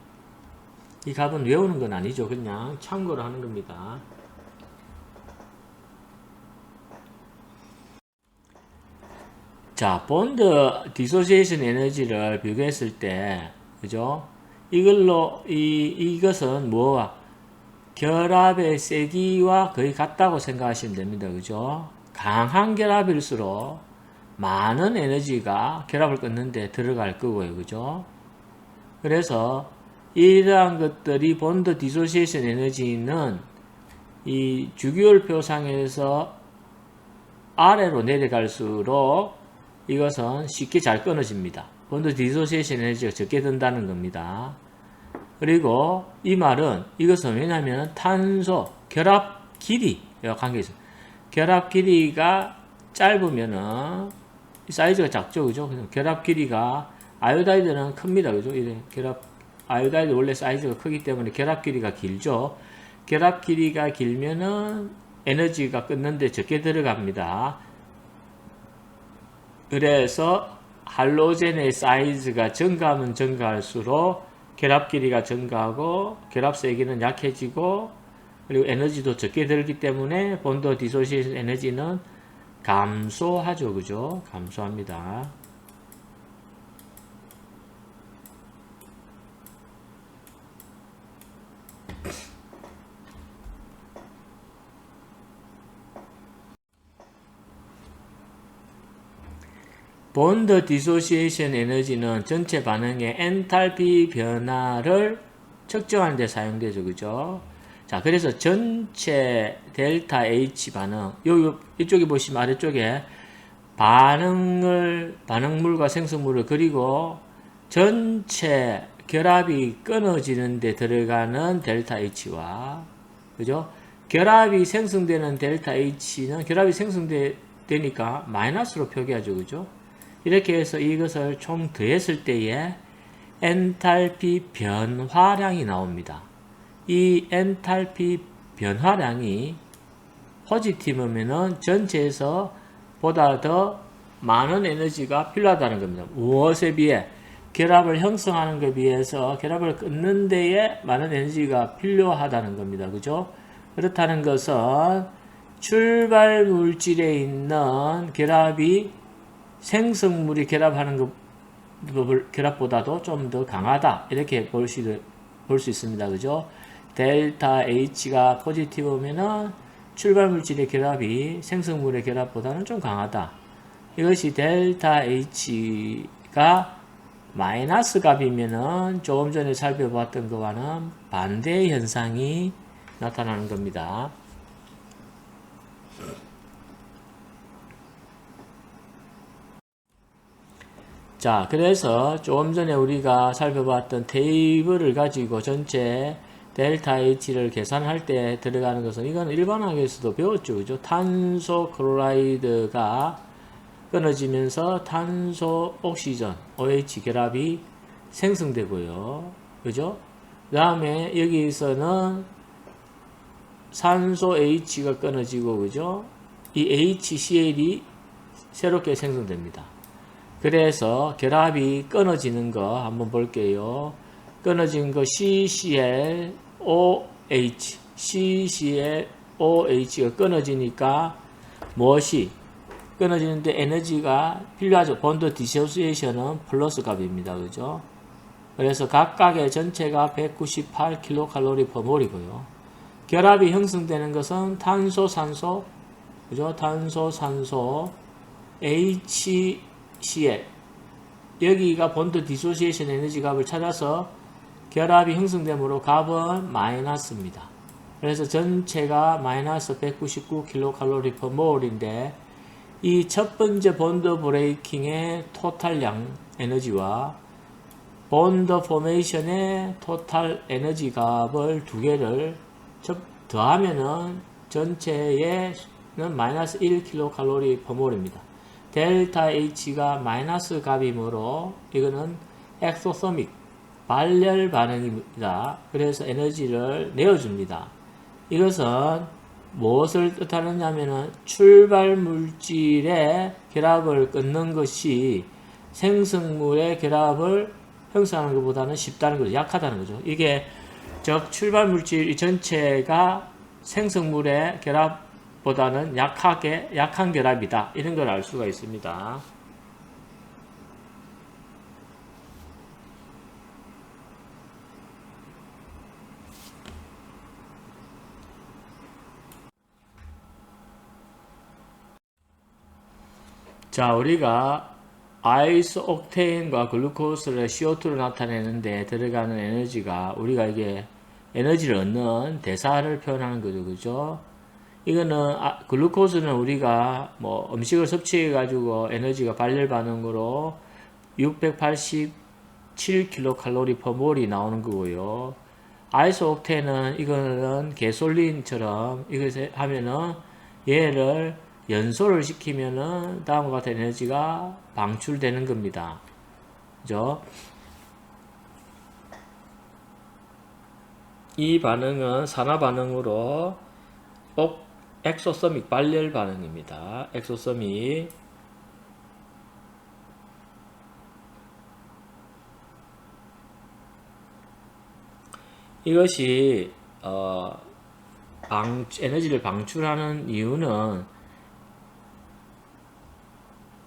이 값은 외우는 건 아니죠. 그냥 참고를 하는 겁니다. 자, 본드 디소시에이션 에너지를 비교했을 때, 그죠? 이걸로, 이것은 뭐와? 결합의 세기와 거의 같다고 생각하시면 됩니다. 그죠? 강한 결합일수록 많은 에너지가 결합을 끊는데 들어갈 거고요. 그죠? 그래서 이러한 것들이 본드 디소시에이션 에너지는 이 주기율표상에서 아래로 내려갈수록 이것은 쉽게 잘 끊어집니다. 본드 디소시에이션 에너지가 적게 든다는 겁니다. 그리고 이 말은 이것은 왜냐하면 탄소 결합 길이와 관계 있어요. 결합 길이가 짧으면은 사이즈가 작죠, 그죠? 결합 길이가 아이오다이드는 큽니다, 그죠? 이래 아이오다이드 원래 사이즈가 크기 때문에 결합 길이가 길죠. 결합 길이가 길면은 에너지가 끊는데 적게 들어갑니다. 그래서 할로젠의 사이즈가 증가하면 증가할수록 결합 길이가 증가하고 결합 세기는 약해지고 그리고 에너지도 적게 들기 때문에 본드 디소시에이션 에너지는 감소하죠. 그죠? 감소합니다. 본드 디소시에이션 에너지는 전체 반응의 엔탈피 변화를 측정하는 데 사용되죠. 그죠? 자, 그래서 전체 델타 H 반응, 이쪽에 보시면 아래쪽에 반응물과 생성물을 그리고 전체 결합이 끊어지는 데 들어가는 델타 H와, 그죠? 결합이 생성되는 델타 H는 결합이 생성되니까 마이너스로 표기하죠. 그죠? 이렇게 해서 이것을 총 더했을 때에 엔탈피 변화량이 나옵니다. 이 엔탈피 변화량이 포지티브면은 전체에서 보다 더 많은 에너지가 필요하다는 겁니다. 무엇에 비해? 결합을 형성하는 것에 비해서 결합을 끊는 데에 많은 에너지가 필요하다는 겁니다. 그죠? 그렇다는 것은 출발 물질에 있는 결합이 생성물이 결합하는 결합보다도 좀 더 강하다. 이렇게 볼 수 있습니다. 그죠? 델타 H가 포지티브면은 출발 물질의 결합이 생성물의 결합보다는 좀 강하다. 이것이 델타 H가 마이너스 값이면은 조금 전에 살펴봤던 것과는 반대의 현상이 나타나는 겁니다. 자, 그래서 조금 전에 우리가 살펴봤던 테이블을 가지고 전체 델타 H를 계산할 때 들어가는 것은 이건 일반학에서도 배웠죠. 그죠? 탄소 클로라이드가 끊어지면서 탄소 옥시전 OH 결합이 생성되고요. 그죠? 그 다음에 여기서는 산소 H가 끊어지고, 그죠? 이 HCl이 새롭게 생성됩니다. 그래서 결합이 끊어지는 거 한번 볼게요. 끊어진 거 CClOH, CClOH가 끊어지니까 무엇이 끊어지는데 에너지가 필요하죠. 본드 디소시에이션은 플러스 값입니다. 그죠? 그래서 각각의 전체가 198kcal/몰이고요. 결합이 형성되는 것은 탄소, 산소, 그죠? 탄소, 산소, HCl. 여기가 본드 디소시에이션 에너지 값을 찾아서 결합이 형성되므로 값은 마이너스입니다. 그래서 전체가 마이너스 199kcal/몰인데 이 첫 번째 본드 브레이킹의 토탈량 에너지와 본드 포메이션의 토탈 에너지 값을 두 개를 더하면은 전체에는 마이너스 1kcal/몰입니다. 델타 H가 마이너스 값이므로 이거는 엑소소믹 발열 반응입니다. 그래서 에너지를 내어줍니다. 이것은 무엇을 뜻하느냐면은 출발 물질의 결합을 끊는 것이 생성물의 결합을 형성하는 것보다는 쉽다는 거죠. 약하다는 거죠. 이게 즉 출발 물질 전체가 생성물의 결합보다는 약한 결합이다. 이런 걸 알 수가 있습니다. 자, 우리가 아이소옥테인과 글루코스를 CO2로 나타내는데 들어가는 에너지가 우리가 이게 에너지를 얻는 대사를 표현하는 거죠. 그죠? 이거는 글루코스는 우리가 뭐 음식을 섭취해 가지고 에너지가 발열 반응으로 687kcal per 몰이 나오는 거고요. 아이소옥테인은 이거는 개솔린처럼 이것을 하면은 얘를 연소를 시키면은 다음과 같은 에너지가 방출되는 겁니다. 그죠? 이 반응은 산화 반응으로 엑소서믹 발열 반응입니다. 엑소서믹. 이것이 에너지를 방출하는 이유는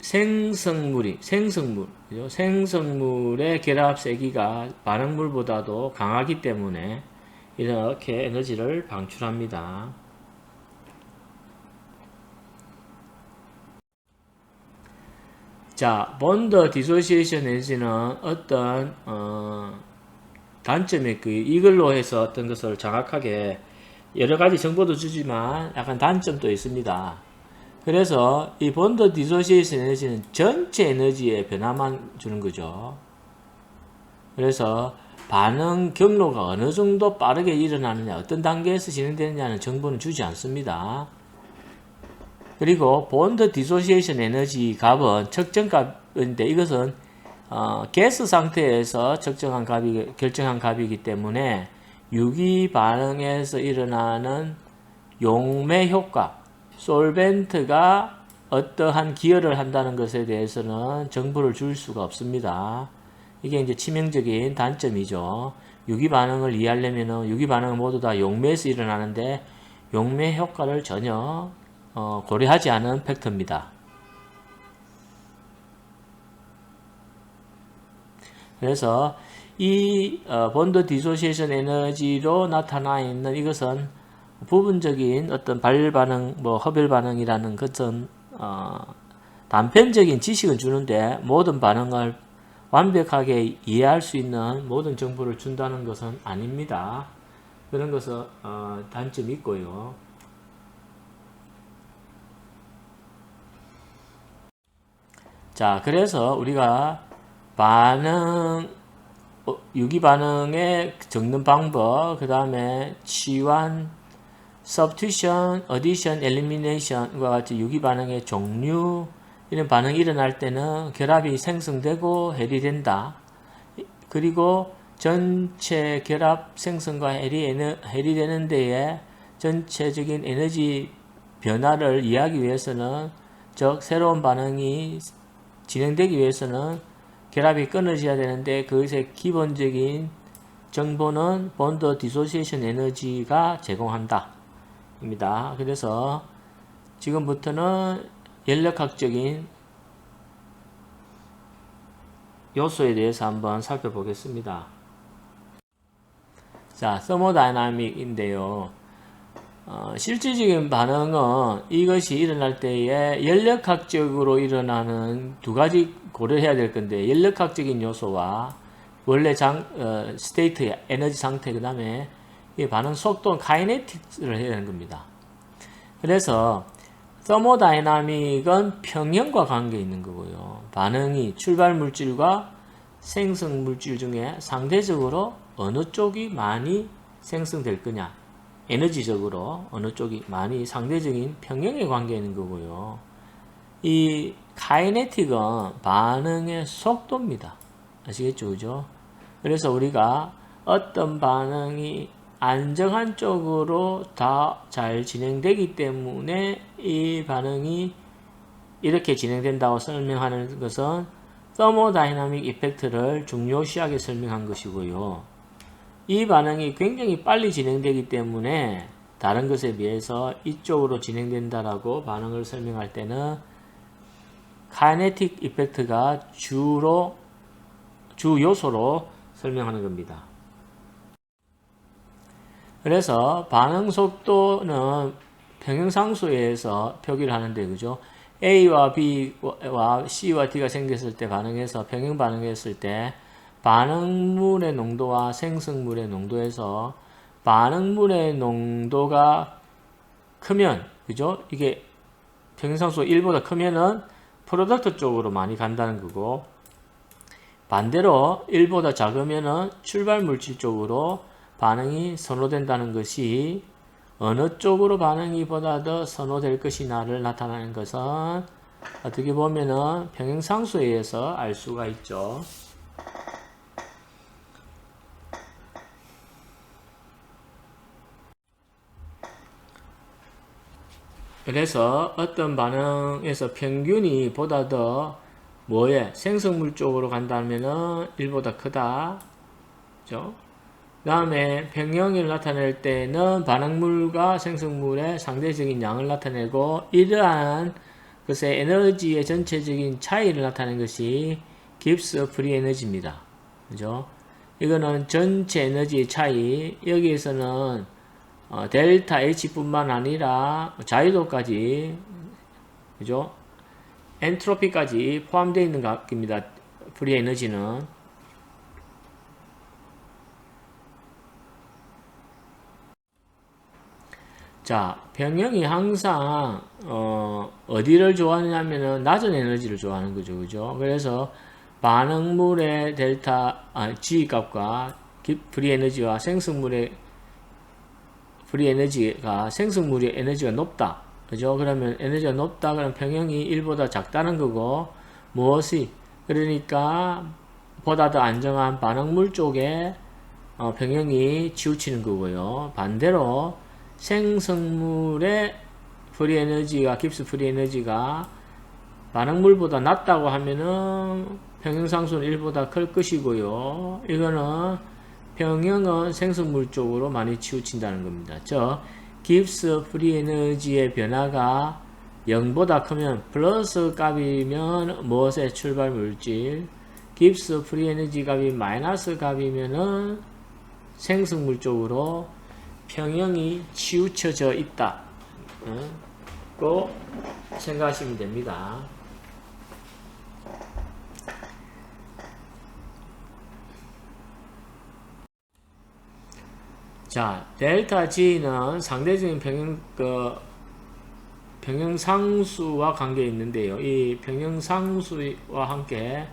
생성물의 결합 세기가 반응물보다도 강하기 때문에 이렇게 에너지를 방출합니다. 자, 본더 디소시에이션 에너지는 어떤 단점이 이걸로 해서 어떤 것을 정확하게 여러 가지 정보도 주지만 약간 단점도 있습니다. 그래서 이 본더 디소시에이션 에너지는 전체 에너지의 변화만 주는 거죠. 그래서 반응 경로가 어느 정도 빠르게 일어나느냐, 어떤 단계에서 진행되느냐는 정보는 주지 않습니다. 그리고 본더 디소시에이션 에너지 값은 측정값인데 이것은 가스 상태에서 결정한 값이기 때문에 유기 반응에서 일어나는 용매 효과, 솔벤트가 어떠한 기여를 한다는 것에 대해서는 정보를 줄 수가 없습니다. 이게 이제 치명적인 단점이죠. 유기 반응을 이해하려면 유기 반응은 모두 다 용매에서 일어나는데 용매 효과를 전혀 고려하지 않은 팩터입니다. 그래서 이 본더 디소시에이션 에너지로 나타나 있는 이것은 부분적인 어떤 발열 반응, 흡열 반응이라는 것은 단편적인 지식은 주는데 모든 반응을 완벽하게 이해할 수 있는 모든 정보를 준다는 것은 아닙니다. 그런 것은 단점이 있고요. 자, 그래서 우리가 유기 반응에 적는 방법, 그 다음에 치환, substitution, addition, elimination과 같이 유기 반응의 종류, 이런 반응이 일어날 때는 결합이 생성되고 해리된다. 그리고 전체 결합 생성과 해리되는 데에 전체적인 에너지 변화를 이해하기 위해서는, 즉 새로운 반응이 진행되기 위해서는 결합이 끊어져야 되는데 그것의 기본적인 정보는 본더 디소시에이션 에너지가 제공한다 입니다. 그래서 지금부터는 연력학적인 요소에 대해서 한번 살펴보겠습니다. 자, 서모다이나믹인데요. 실질적인 반응은 이것이 일어날 때에 연력학적으로 일어나는 두 가지 고려해야 될 건데, 연력학적인 요소와 원래 스테이트, 에너지 상태, 그 다음에 이 반응 속도, 카이네틱스를 해야 되는 겁니다. 그래서 서모다이나믹은 평형과 관계 있는 거고요. 반응이 출발 물질과 생성 물질 중에 상대적으로 어느 쪽이 많이 생성될 거냐, 에너지적으로 어느 쪽이 많이 상대적인 평형의 관계에 있는 거고요. 이 카이네틱은 반응의 속도입니다. 아시겠죠? 그죠? 그래서 우리가 어떤 반응이 안정한 쪽으로 다 잘 진행되기 때문에 이 반응이 이렇게 진행된다고 설명하는 것은 서모다이나믹 이펙트를 중요시하게 설명한 것이고요. 이 반응이 굉장히 빨리 진행되기 때문에 다른 것에 비해서 이쪽으로 진행된다라고 반응을 설명할 때는 카이네틱 이펙트가 주 요소로 설명하는 겁니다. 그래서 반응 속도는 평형상수에서 표기를 하는데, 그죠? A와 B와 C와 D가 생겼을 때 반응해서 평형 반응했을 때 반응물의 농도와 생성물의 농도에서 반응물의 농도가 크면, 그죠? 이게 평형상수 1보다 크면은 프로덕트 쪽으로 많이 간다는 거고, 반대로 1보다 작으면은 출발 물질 쪽으로 반응이 선호된다는 것이 어느 쪽으로 반응이 보다 더 선호될 것이냐를 나타내는 것은 어떻게 보면은 평형상수에 의해서 알 수가 있죠. 그래서 어떤 반응에서 평균이 보다 더 생성물 쪽으로 간다면은 1보다 크다. 그죠? 그 다음에 평형을 나타낼 때는 반응물과 생성물의 상대적인 양을 나타내고 이러한 것의 에너지의 전체적인 차이를 나타내는 것이 깁스 프리 에너지입니다. 그죠? 이거는 전체 에너지의 차이, 여기에서는 델타 H뿐만 아니라 자유도까지, 그죠? 엔트로피까지 포함되어 있는 겁니다. 프리 에너지는. 자, 평형이 항상 어디를 좋아하냐면은 낮은 에너지를 좋아하는 거죠. 그죠? 그래서 반응물의 G 값과 프리 에너지와 생성물의 프리 에너지가 생성물의 에너지가 높다. 그죠? 그러면 에너지가 높다. 그러면 평형이 1보다 작다는 거고, 무엇이? 그러니까 보다 더 안정한 반응물 쪽에 평형이 치우치는 거고요. 반대로 생성물의 프리 에너지가, 깁스 프리 에너지가 반응물보다 낮다고 하면은 평형상수는 1보다 클 것이고요. 이거는 평형은 생성물 쪽으로 많이 치우친다는 겁니다. 깁스 프리 에너지의 변화가 0보다 크면 플러스 값이면 무엇의 출발 물질, 깁스 프리 에너지 값이 마이너스 값이면은 생성물 쪽으로 평형이 치우쳐져 있다. 고 생각하시면 됩니다. 자, 델타 G는 상대적인 평형상수와 관계에 있는데요. 이 평형상수와 함께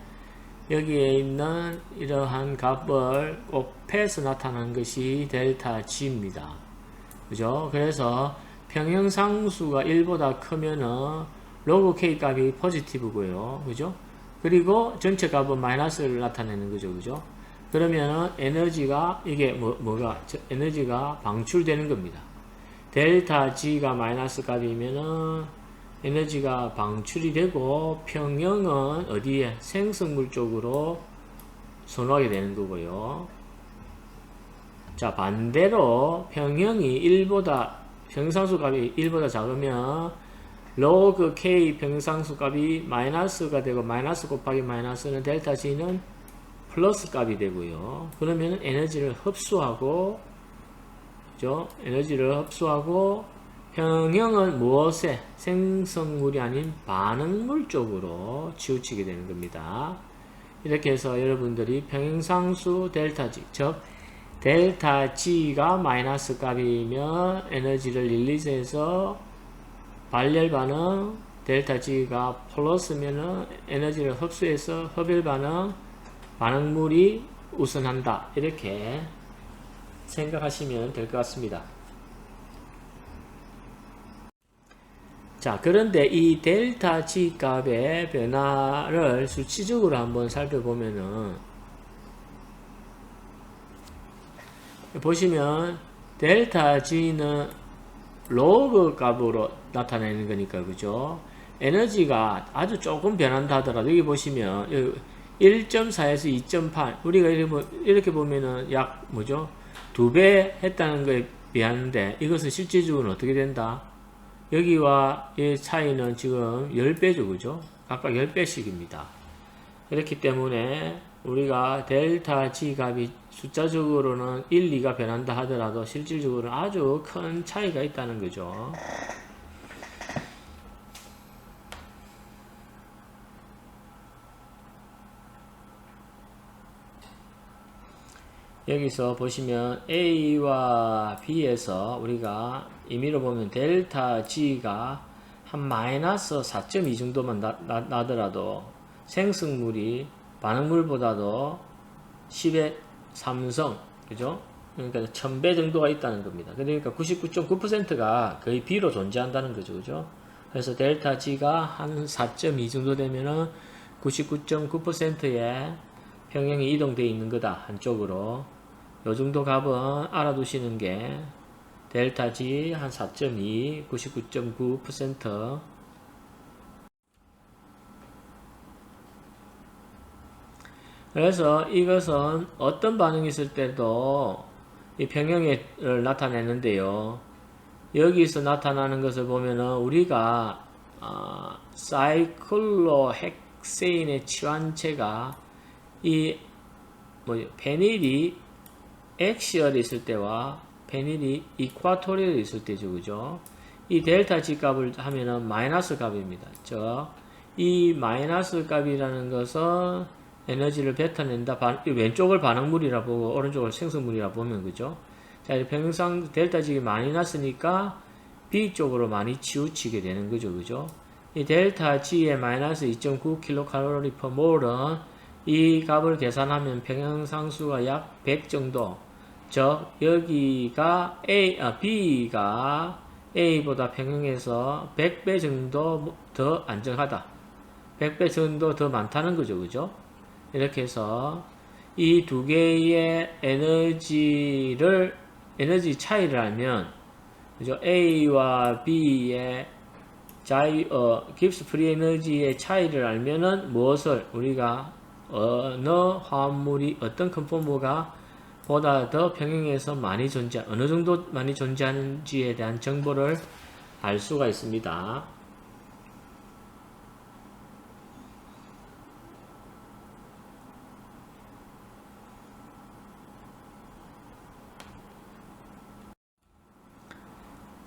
여기에 있는 이러한 값을 곱해서 나타나는 것이 델타 G입니다. 그죠? 그래서 평형상수가 1보다 크면은 로그 K 값이 포지티브고요. 그죠? 그리고 전체 값은 마이너스를 나타내는 거죠. 그죠? 그러면은 에너지가 이게 에너지가 방출되는 겁니다. 델타 G가 마이너스 값이면은 에너지가 방출이 되고 평형은 어디에? 생성물 쪽으로 선호하게 되는 거고요. 자, 반대로 평형상수 값이 1보다 작으면 로그 K 평형상수 값이 마이너스가 되고 마이너스 곱하기 마이너스는 델타 G는 플러스 값이 되고요. 그러면 에너지를 흡수하고, 그죠? 에너지를 흡수하고, 평형은 무엇에? 생성물이 아닌 반응물 쪽으로 치우치게 되는 겁니다. 이렇게 해서 여러분들이 평형상수 델타 G, 즉, 델타 G가 마이너스 값이면 에너지를 릴리즈해서 발열 반응, 델타 G가 플러스면은 에너지를 흡수해서 흡열 반응, 반응물이 우선한다. 이렇게 생각하시면 될 것 같습니다. 자, 그런데 이 델타 G 값의 변화를 수치적으로 한번 살펴보면은 보시면 델타 G는 로그 값으로 나타내는 거니까, 그죠? 에너지가 아주 조금 변한다 하더라도 여기 보시면 1.4에서 2.8 우리가 이렇게 보면은 약 2배 했다는 거에 비하는데 이것은 실질적으로 어떻게 된다? 여기와 이 차이는 지금 10배죠, 그죠? 각각 10배씩입니다. 그렇기 때문에 우리가 델타 G 값이 숫자적으로는 1, 2가 변한다 하더라도 실질적으로 아주 큰 차이가 있다는 거죠. 여기서 보시면 A와 B에서 우리가 임의로 보면 델타 G가 한 마이너스 4.2 정도만 나더라도 생성물이 반응물보다도 10의 3성, 그죠? 그러니까 1000배 정도가 있다는 겁니다. 그러니까 99.9%가 거의 B로 존재한다는 거죠, 그죠? 그래서 델타 G가 한 4.2 정도 되면은 99.9%의 평형이 이동되어 있는 거다, 한쪽으로. 요 정도 값은 알아두시는 게 델타 G 한 4.2, 99.9%. 그래서 이것은 어떤 반응이 있을 때도 이 평형을 나타내는데요. 여기서 나타나는 것을 보면은 우리가 사이클로헥세인의 치환체가 이 페닐이 엑시얼이 있을 때와 페닐이 이쿼토리얼이 있을 때죠, 그죠? 이 델타 G 값을 하면은 마이너스 값입니다. 이 마이너스 값이라는 것은 에너지를 뱉어낸다. 왼쪽을 반응물이라 보고 오른쪽을 생성물이라 보면, 그죠? 자, 평형상 델타 G가 많이 났으니까 B 쪽으로 많이 치우치게 되는 거죠, 그죠? 이 델타 G의 마이너스 2.9kcal/몰은 이 값을 계산하면 평형상수가 약 100 정도. 즉, 여기가 B가 A보다 평형에서 100배 정도 더 안정하다. 100배 정도 더 많다는 거죠, 그죠? 이렇게 해서 이 두 개의 에너지 차이를 알면, 그죠? A와 B의 깁스 프리 에너지의 차이를 알면은 무엇을 우리가 어느 화합물이 어떤 컨포머가 보다 더 평형에서 많이 어느 정도 많이 존재하는지에 대한 정보를 알 수가 있습니다.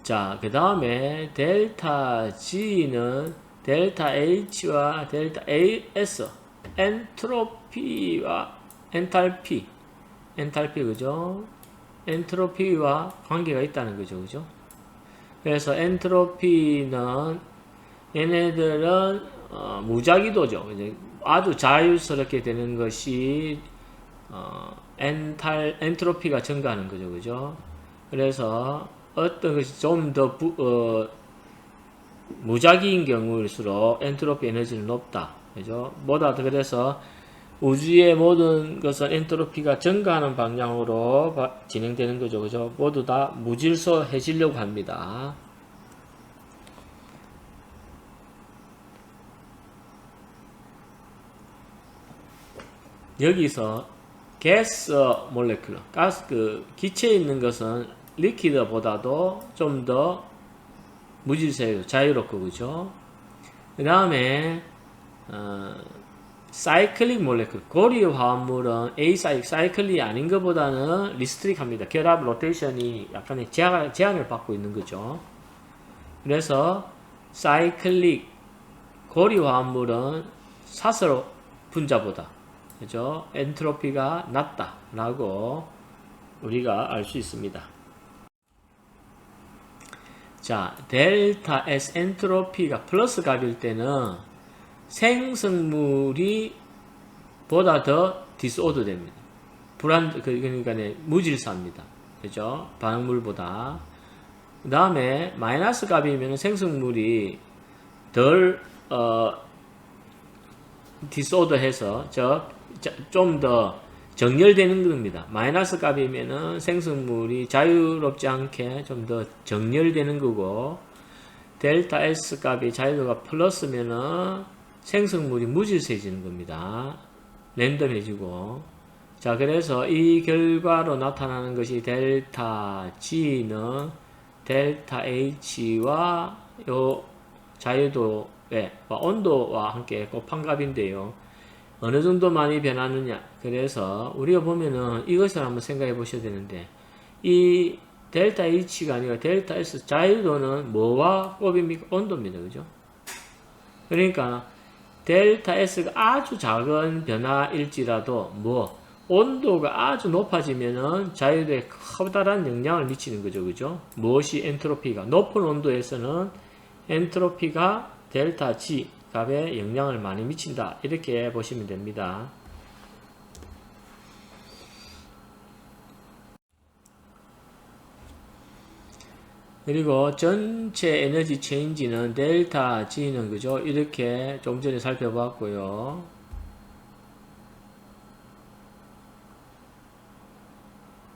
자, 그 다음에 델타 G는 델타 H와 델타 AS, 엔트로피와 엔탈피, 그죠? 엔트로피와 관계가 있다는 거죠, 그죠? 그래서 엔트로피는 얘네들은 무작위도죠. 아주 자유스럽게 되는 것이 엔트로피가 증가하는 거죠, 그죠? 그래서 어떤 것이 좀 더 무작위인 경우일수록 엔트로피 에너지는 높다. 그죠? 그래서 우주의 모든 것은 엔트로피가 증가하는 방향으로 진행되는 거죠. 그죠? 모두 다 무질서해지려고 합니다. 여기서 가스 몰레큘러, 기체에 있는 것은 리퀴드보다도 좀 더 무질서해요. 자유롭고, 그죠? 그 다음에 사이클릭 몰레큘, 고리 화합물은 사이클릭이 아닌 것보다는 리스트릭합니다. 결합 로테이션이 약간의 제한을 받고 있는 거죠. 그래서 사이클릭 고리 화합물은 사슬 분자보다, 그죠? 엔트로피가 낮다라고 우리가 알 수 있습니다. 자, 델타 S 엔트로피가 플러스 값일 때는 생성물이 보다 더 디스오더 됩니다. 그러니까 무질서합니다. 그죠? 반응물보다. 그 다음에 마이너스 값이면 생성물이 덜 디스오더해서 좀 더 정렬되는 겁니다. 마이너스 값이면은 생성물이 자유롭지 않게 좀 더 정렬되는 거고, 델타 S 값이 자유도가 플러스면은 생성물이 무질서해지는 겁니다. 랜덤해지고. 자, 그래서 이 결과로 나타나는 것이 델타 G는 델타 H와 요 자유도의 온도와 함께 곱한 값인데요. 어느 정도 많이 변하느냐. 그래서 우리가 보면은 이것을 한번 생각해 보셔야 되는데, 이 델타 H가 아니라 델타 S 자유도는 뭐와 곱입니까? 온도입니다. 그죠? 그러니까 델타 S가 아주 작은 변화일지라도 온도가 아주 높아지면은 자유도에 커다란 영향을 미치는 거죠. 그죠? 무엇이 엔트로피가? 높은 온도에서는 엔트로피가 델타 G 값에 영향을 많이 미친다. 이렇게 보시면 됩니다. 그리고 전체 에너지 체인지는 델타 G는 그죠? 이렇게 좀 전에 살펴봤고요.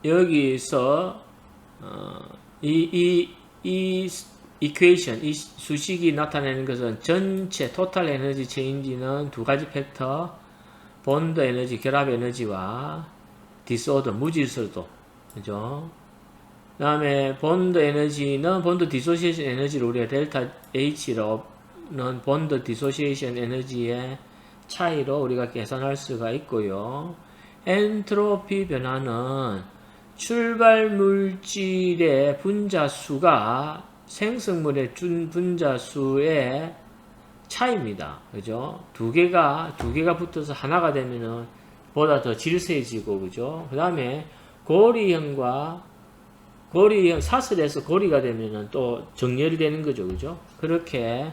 여기서 이 이퀘이션, 이 수식이 나타내는 것은 전체 토탈 에너지 체인지는 두 가지 팩터, 본드 에너지, 결합 에너지와 디스오더, 무질서도, 그죠? 그 다음에 본드 에너지는 본드 디소시에이션 에너지를 우리가 델타 H로는 본드 디소시에이션 에너지의 차이로 우리가 계산할 수가 있고요. 엔트로피 변화는 출발 물질의 분자수가 생성물의 분자수의 차이입니다. 그죠? 두 개가 붙어서 하나가 되면은 보다 더 질서해지고, 그죠? 그 다음에 사슬에서 고리가 되면은 또 정렬이 되는 거죠. 그죠? 그렇게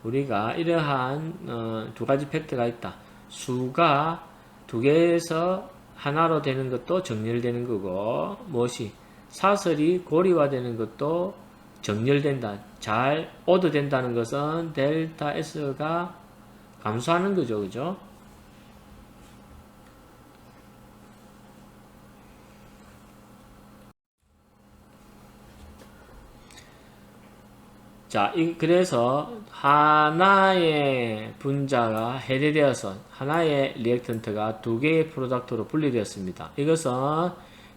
우리가 이러한 두 가지 팩터가 있다. 수가 두 개에서 하나로 되는 것도 정렬되는 거고, 무엇이 사슬이 고리화되는 것도 정렬된다. 잘 오더된다는 것은 델타 S가 감소하는 거죠. 그죠? 자, 그래서 하나의 분자가 해제되어서 하나의 리액턴트가 두 개의 프로덕트로 분리되었습니다. 이것은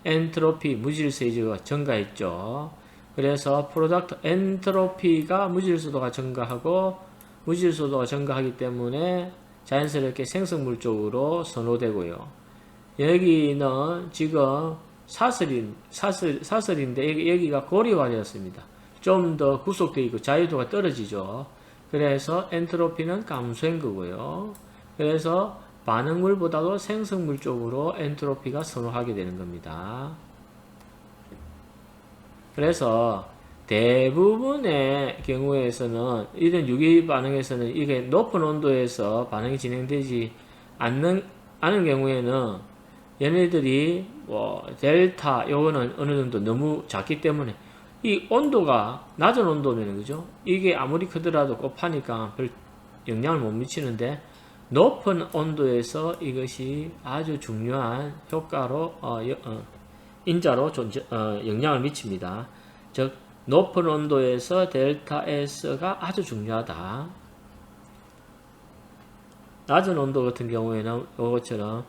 엔트로피 무질서가 증가했죠. 그래서 프로덕트 엔트로피가 무질서도가 증가하고 무질서도가 증가하기 때문에 자연스럽게 생성물 쪽으로 선호되고요. 여기는 지금 사슬인데 여기가 고리화되었습니다. 좀 더 구속되어 있고 자유도가 떨어지죠. 그래서 엔트로피는 감소한 거고요. 그래서 반응물보다도 생성물 쪽으로 엔트로피가 선호하게 되는 겁니다. 그래서 대부분의 경우에서는 이런 유기 반응에서는 이게 높은 온도에서 반응이 진행되지 않는 경우에는 얘네들이 델타 요거는 어느 정도 너무 작기 때문에 이 온도가 낮은 온도면 그죠? 이게 아무리 크더라도 곱하니까 별 영향을 못 미치는데 높은 온도에서 이것이 아주 중요한 효과로 인자로 영향을 미칩니다. 즉 높은 온도에서 델타 S가 아주 중요하다. 낮은 온도 같은 경우에는 이것처럼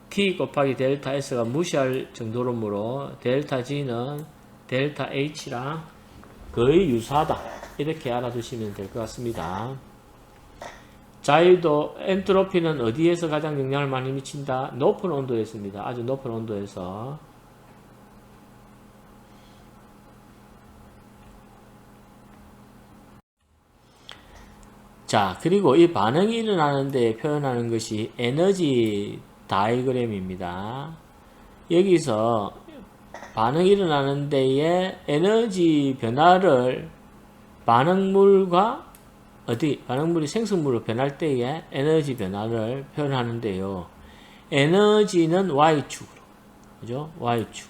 T 곱하기 델타 S가 무시할 정도로므로 델타 G는 델타 H랑 거의 유사하다. 이렇게 알아두시면 될 것 같습니다. 자유도 엔트로피는 어디에서 가장 영향을 많이 미친다? 높은 온도에서입니다. 아주 높은 온도에서. 자, 그리고 이 반응이 일어나는 데 표현하는 것이 에너지 다이그램입니다. 여기서 반응이 일어나는 데에 에너지 변화를 반응물이 생성물로 변할 때에 에너지 변화를 표현하는데요. 에너지는 Y축으로, 그죠? Y축.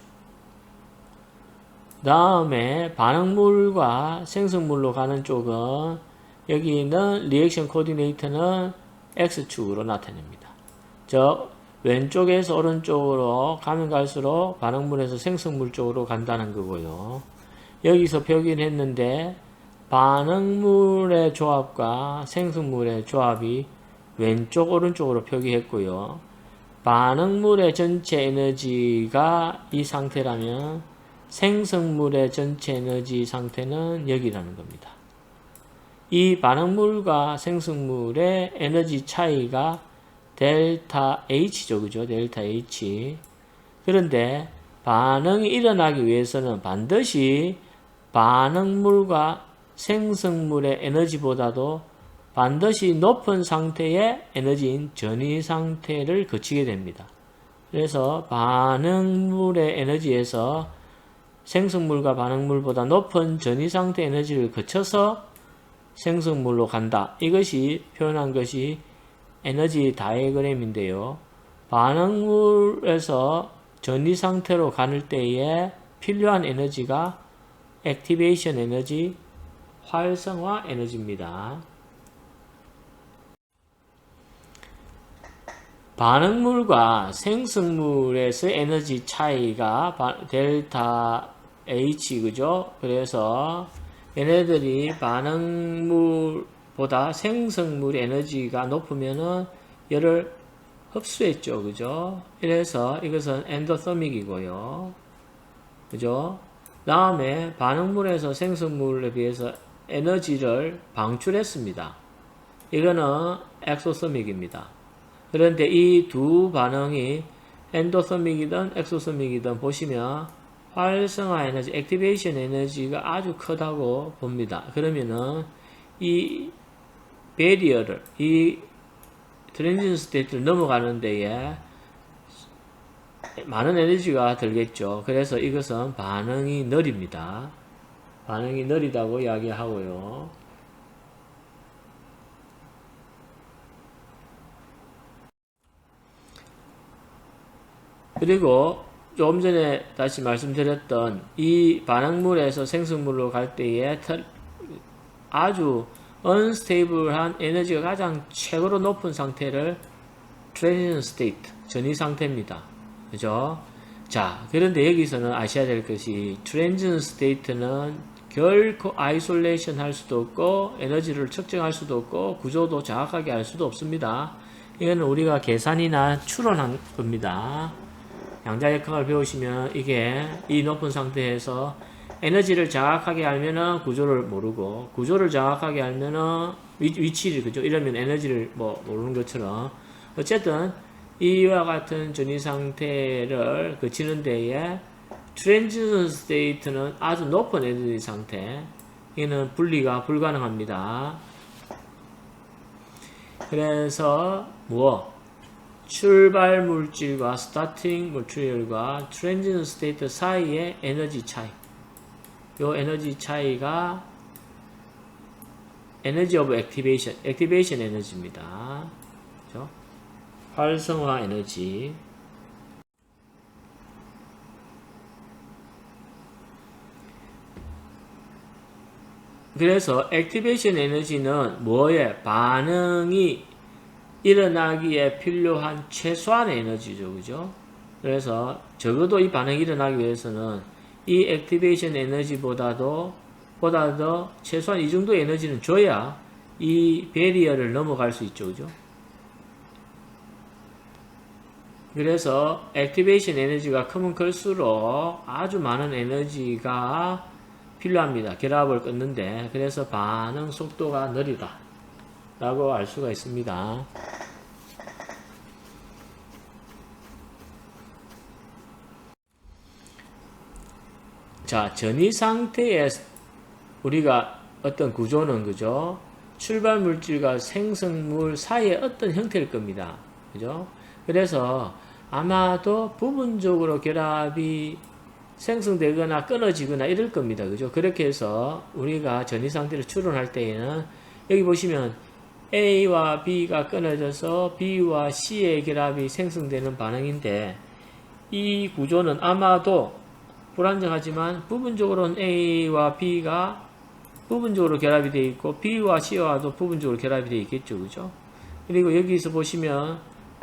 다음에 반응물과 생성물로 가는 쪽은 여기는 리액션 코디네이터는 X축으로 나타냅니다. 왼쪽에서 오른쪽으로 가면 갈수록 반응물에서 생성물 쪽으로 간다는 거고요. 여기서 표기를 했는데 반응물의 조합과 생성물의 조합이 왼쪽 오른쪽으로 표기했고요. 반응물의 전체 에너지가 이 상태라면 생성물의 전체 에너지 상태는 여기라는 겁니다. 이 반응물과 생성물의 에너지 차이가 델타 H죠. 그죠? 델타 H. 그런데 반응이 일어나기 위해서는 반드시 반응물과 생성물의 에너지보다도 반드시 높은 상태의 에너지인 전위 상태를 거치게 됩니다. 그래서 반응물의 에너지에서 생성물과 반응물보다 높은 전이상태 에너지를 거쳐서 생성물로 간다. 이것이 표현한 것이 에너지 다이어그램인데요. 반응물에서 전이상태로 가는 때에 필요한 에너지가 액티베이션 에너지, 활성화 에너지입니다. 반응물과 생성물에서의 에너지 차이가 델타 H, 그죠? 그래서 얘네들이 반응물보다 생성물 에너지가 높으면은 열을 흡수했죠, 그죠? 이래서 이것은 엔도서믹이고요, 그죠? 다음에 반응물에서 생성물에 비해서 에너지를 방출했습니다. 이거는 엑소서믹입니다. 그런데 이 두 반응이 엔도서믹이든 엑소서믹이든 보시면 활성화 에너지, 액티베이션 에너지가 아주 크다고 봅니다. 그러면은 이 베리어를, 이 트랜지션 스테이트를 넘어가는 데에 많은 에너지가 들겠죠. 그래서 이것은 반응이 느립니다. 반응이 느리다고 이야기하고요. 그리고 조금 전에 다시 말씀드렸던 이 반응물에서 생성물로 갈 때에 아주 unstable한 에너지가 가장 최고로 높은 상태를 transition state, 전이 상태입니다. 그죠? 자, 그런데 여기서는 아셔야 될 것이 transition state는 결코 아이솔레이션 할 수도 없고 에너지를 측정할 수도 없고 구조도 정확하게 알 수도 없습니다. 이거는 우리가 계산이나 추론한 겁니다. 양자역학을 배우시면 이게 이 높은 상태에서 에너지를 정확하게 알면은 구조를 모르고 구조를 정확하게 알면은 위치를, 그죠? 이러면 에너지를 모르는 것처럼 어쨌든 이와 같은 전이 상태를 거치는 데에 트랜지션 스테이트는 아주 높은 에너지 상태, 이는 분리가 불가능합니다. 그래서 출발 물질과 스타팅 물질과 트랜지션 스테이트 사이의 에너지 차이, 요 에너지 차이가 에너지 오브 액티베이션, 액티베이션 에너지입니다. 그렇죠? 활성화 에너지. 그래서 액티베이션 에너지는 뭐에 반응이 일어나기에 필요한 최소한의 에너지죠, 그죠? 그래서 적어도 이 반응이 일어나기 위해서는 이 액티베이션 에너지보다도 최소한 이 정도의 에너지는 줘야 이 베리어를 넘어갈 수 있죠, 그죠? 그래서 액티베이션 에너지가 크면 클수록 아주 많은 에너지가 필요합니다. 결합을 끊는데. 그래서 반응 속도가 느리다 라고 알 수가 있습니다. 자, 전이 상태에 우리가 어떤 구조는, 그죠? 출발 물질과 생성물 사이의 어떤 형태일 겁니다. 그죠? 그래서 아마도 부분적으로 결합이 생성되거나 끊어지거나 이럴 겁니다. 그죠? 그렇게 해서 우리가 전이 상태를 추론할 때에는 여기 보시면 A와 B가 끊어져서 B와 C의 결합이 생성되는 반응인데, 이 구조는 아마도 불안정하지만 부분적으로는 A와 B가 부분적으로 결합이 되어 있고 B와 C와도 부분적으로 결합이 되어 있겠죠, 그죠? 그리고 여기서 보시면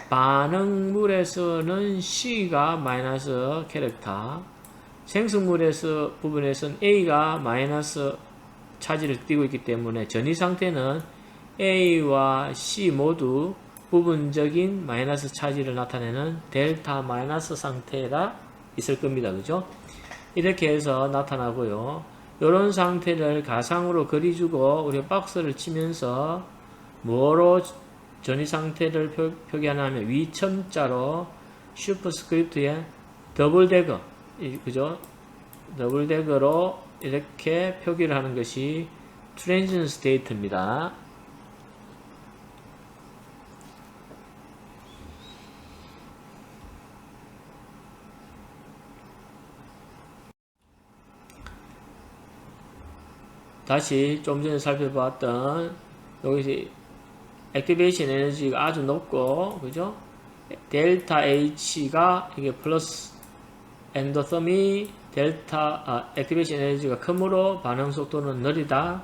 반응물에서는 C가 마이너스 캐릭터, 생성물에서 부분에서는 A가 마이너스 차지를 띠고 있기 때문에 전이 상태는 A와 C 모두 부분적인 마이너스 차지를 나타내는 델타 마이너스 상태라 있을 겁니다, 그죠? 이렇게 해서 나타나고요. 이런 상태를 가상으로 그려주고 우리가 박스를 치면서 뭐로 전이 상태를 표기하냐면 위첨자로 슈퍼스크립트에 더블대거, 그죠? 더블대거로 이렇게 표기를 하는 것이 트랜지션 스테이트입니다. 다시 좀 전에 살펴봤던 여기서 액티베이션 에너지가 아주 높고, 그죠? 델타 H가 이게 플러스 엔도서미 액티베이션 에너지가 크므로 반응 속도는 느리다.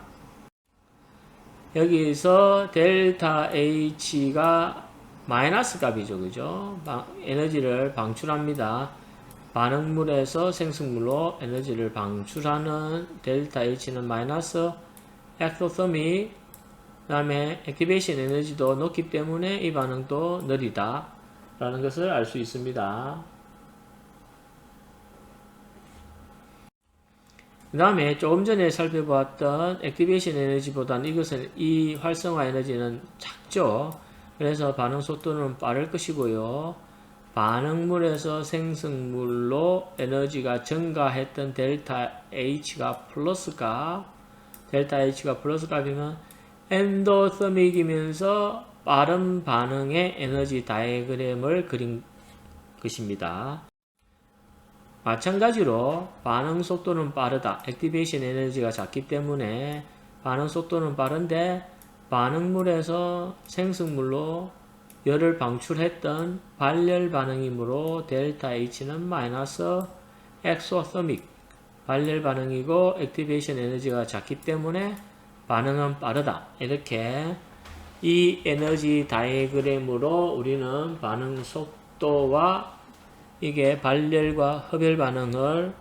여기서 델타 H가 마이너스 값이죠, 그죠? 에너지를 방출합니다. 반응물에서 생성물로 에너지를 방출하는 델타 H는 마이너스 엑소서미, 그 다음에 액티베이션 에너지도 높기 때문에 이 반응도 느리다 라는 것을 알 수 있습니다. 그 다음에 조금 전에 살펴보았던 액티베이션 에너지보다는 이것은 이 활성화 에너지는 작죠. 그래서 반응 속도는 빠를 것이고요. 반응물에서 생성물로 에너지가 증가했던 델타 H가 플러스 값, 델타 H가 플러스 값이면 엔도서믹이면서 빠른 반응의 에너지 다이어그램을 그린 것입니다. 마찬가지로 반응 속도는 빠르다. 액티베이션 에너지가 작기 때문에 반응 속도는 빠른데 반응물에서 생성물로 열을 방출했던 발열 반응이므로 델타 H는 마이너스 엑소서믹 발열 반응이고 액티베이션 에너지가 작기 때문에 반응은 빠르다. 이렇게 이 에너지 다이어그램으로 우리는 반응 속도와 이게 발열과 흡열 반응을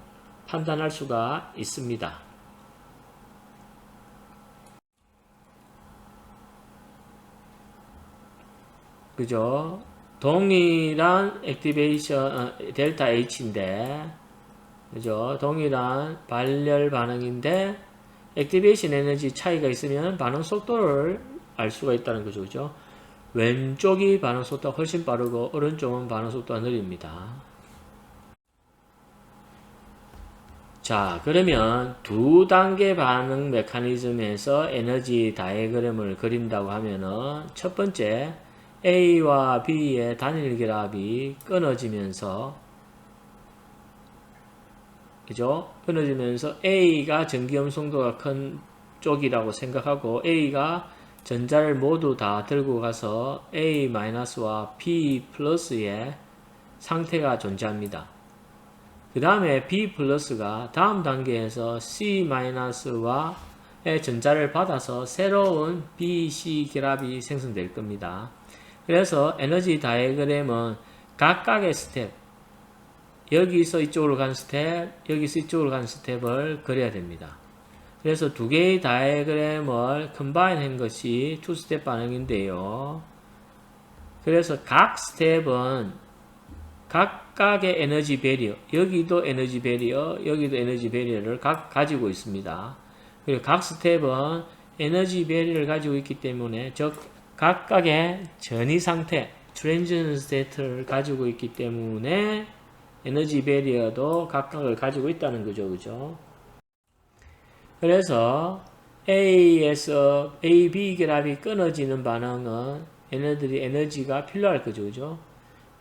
판단할 수가 있습니다. 그죠? 동일한 액티베이션 델타 H인데, 그죠? 동일한 발열 반응인데 액티베이션 에너지 차이가 있으면 반응 속도를 알 수가 있다는 거죠. 그죠? 왼쪽이 반응 속도가 훨씬 빠르고 오른쪽은 반응 속도가 느립니다. 자, 그러면 두 단계 반응 메커니즘에서 에너지 다이어그램을 그린다고 하면은 첫 번째 A와 B의 단일 결합이 끊어지면서, 그죠? 끊어지면서 A가 전기음 송도가 큰 쪽이라고 생각하고 A가 전자를 모두 다 들고 가서 A-와 B+의 상태가 존재합니다. 그 다음에 B+가 다음 단계에서 C-와의 전자를 받아서 새로운 B-C 결합이 생성될 겁니다. 그래서 에너지 다이어그램은 각각의 스텝, 여기서 이쪽으로 가는 스텝, 여기서 이쪽으로 가는 스텝을 그려야 됩니다. 그래서 두 개의 다이어그램을 컴바인 한 것이 투스텝 반응인데요. 그래서 각 스텝은 각각의 에너지 배리어, 여기도 에너지 배리어, 여기도 에너지 배리어를 가지고 있습니다. 그리고 각 스텝은 에너지 배리어를 가지고 있기 때문에 즉 각각의 전이 상태, 트랜지션 스테이트를 가지고 있기 때문에 에너지 배리어도 각각을 가지고 있다는 거죠. 그죠? 그래서 A에서 A-B 결합이 끊어지는 반응은 얘네들이 에너지가 필요할 거죠. 그죠?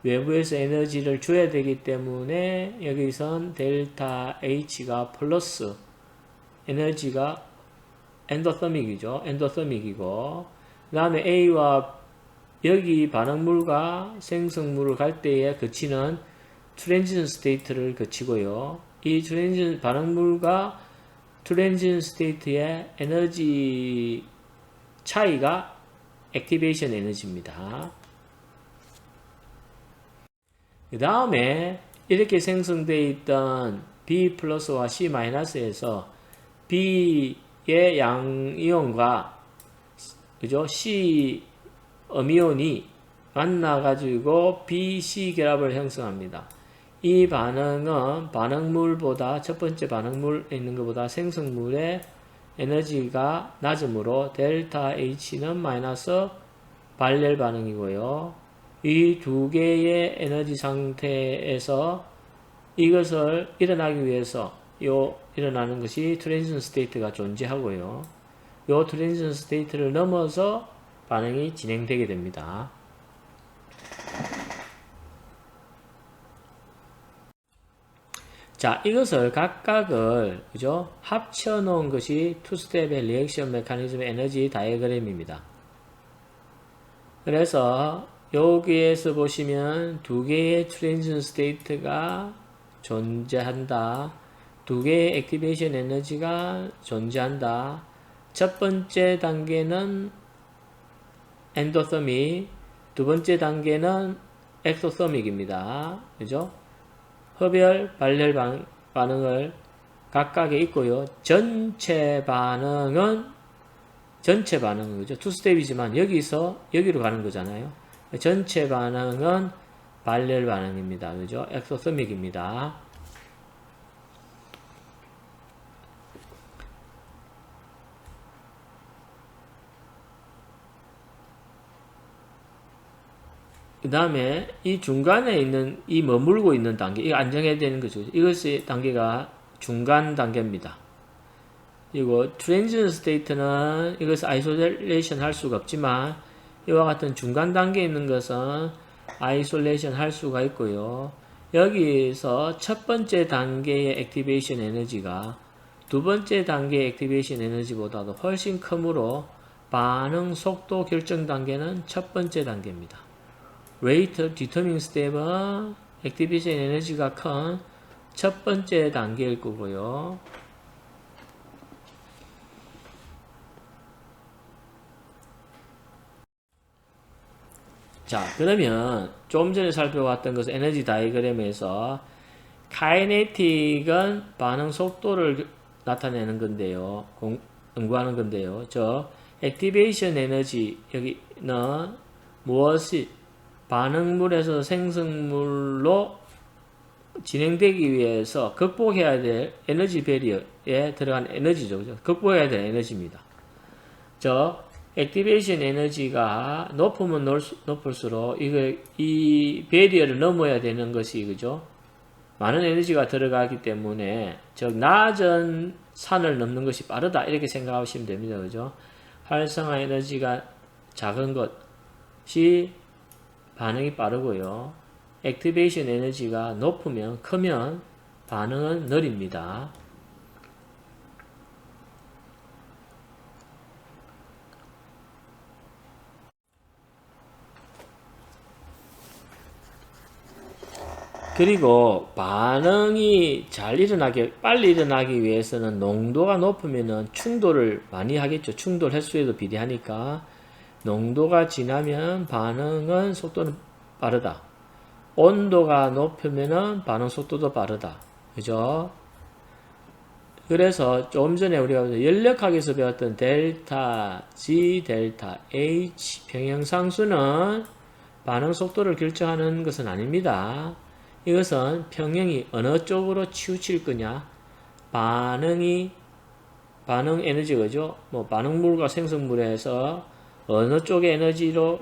외부에서 에너지를 줘야 되기 때문에 여기선 델타 H가 플러스 에너지가 엔도서믹이죠. 엔도서믹이고 그 다음에 A와 여기 반응물과 생성물을 갈 때에 거치는 트랜지션 스테이트를 거치고요. 이 트랜지션 반응물과 트랜지션 스테이트의 에너지 차이가 액티베이션 에너지입니다. 그 다음에 이렇게 생성되어 있던 B+와 C-에서 B의 양이온과 그죠? C 음이온이 만나가지고 BC 결합을 형성합니다. 이 반응은 반응물보다 첫 번째 반응물에 있는 것보다 생성물의 에너지가 낮으므로 델타 H는 마이너스 발열 반응이고요. 이 두 개의 에너지 상태에서 이것을 일어나기 위해서 일어나는 것이 트랜지션 스테이트가 존재하고요. 이 트랜지션 스테이트를 넘어서 반응이 진행되게 됩니다. 자, 이것을 각각을 그죠? 합쳐 놓은 것이 투스텝의 리액션 메커니즘 에너지 다이어그램입니다. 그래서 여기에서 보시면 두 개의 트랜지션 스테이트가 존재한다. 두 개의 액티베이션 에너지가 존재한다. 첫 번째 단계는 엔도서믹, 두 번째 단계는 엑소서믹입니다. 그죠? 흡열, 발열 반응을 각각에 있고요. 전체 반응은 그죠? 투스텝이지만 여기서 여기로 가는 거잖아요. 전체 반응은 발열 반응입니다. 그죠? 엑소서믹입니다. 그 다음에 이 중간에 있는 이 머물고 있는 단계, 이거 안정해야 되는 거죠. 이것이 단계가 중간 단계입니다. 그리고 트랜지션 스테이트는 이것을 아이솔레이션 할 수가 없지만 이와 같은 중간 단계에 있는 것은 아이솔레이션 할 수가 있고요. 여기서 첫 번째 단계의 액티베이션 에너지가 두 번째 단계의 액티베이션 에너지보다도 훨씬 크므로 반응 속도 결정 단계는 첫 번째 단계입니다. Rate Determining Step은 액티베이션 에너지가 큰 첫 번째 단계일 거고요. 자, 그러면 좀 전에 살펴봤던 것은 에너지 다이어그램에서 카이네틱은 반응 속도를 나타내는 건데요. 연구하는 건데요. 저 액티베이션 에너지 여기는 무엇이 반응물에서 생성물로 진행되기 위해서 극복해야 될 에너지 배리어에 들어간 에너지죠. 그죠? 극복해야 될 에너지입니다. 저 액티베이션 에너지가 높으면 높을수록 이 배리어를 넘어야 되는 것이 그죠? 많은 에너지가 들어가기 때문에 즉 낮은 산을 넘는 것이 빠르다 이렇게 생각하시면 됩니다. 그죠? 활성화 에너지가 작은 것이 반응이 빠르고요. 액티베이션 에너지가 높으면 크면 반응은 느립니다. 그리고 반응이 빨리 일어나기 위해서는 농도가 높으면 충돌을 많이 하겠죠. 충돌 횟수에도 비례하니까 농도가 지나면 반응은 속도는 빠르다. 온도가 높으면 반응 속도도 빠르다. 그죠? 그래서 좀 전에 우리가 연력학에서 배웠던 델타 G, 델타 H 평형상수는 반응 속도를 결정하는 것은 아닙니다. 이것은 평형이 어느 쪽으로 치우칠 거냐, 반응 에너지 그죠? 뭐 반응물과 생성물에서 어느 쪽의 에너지로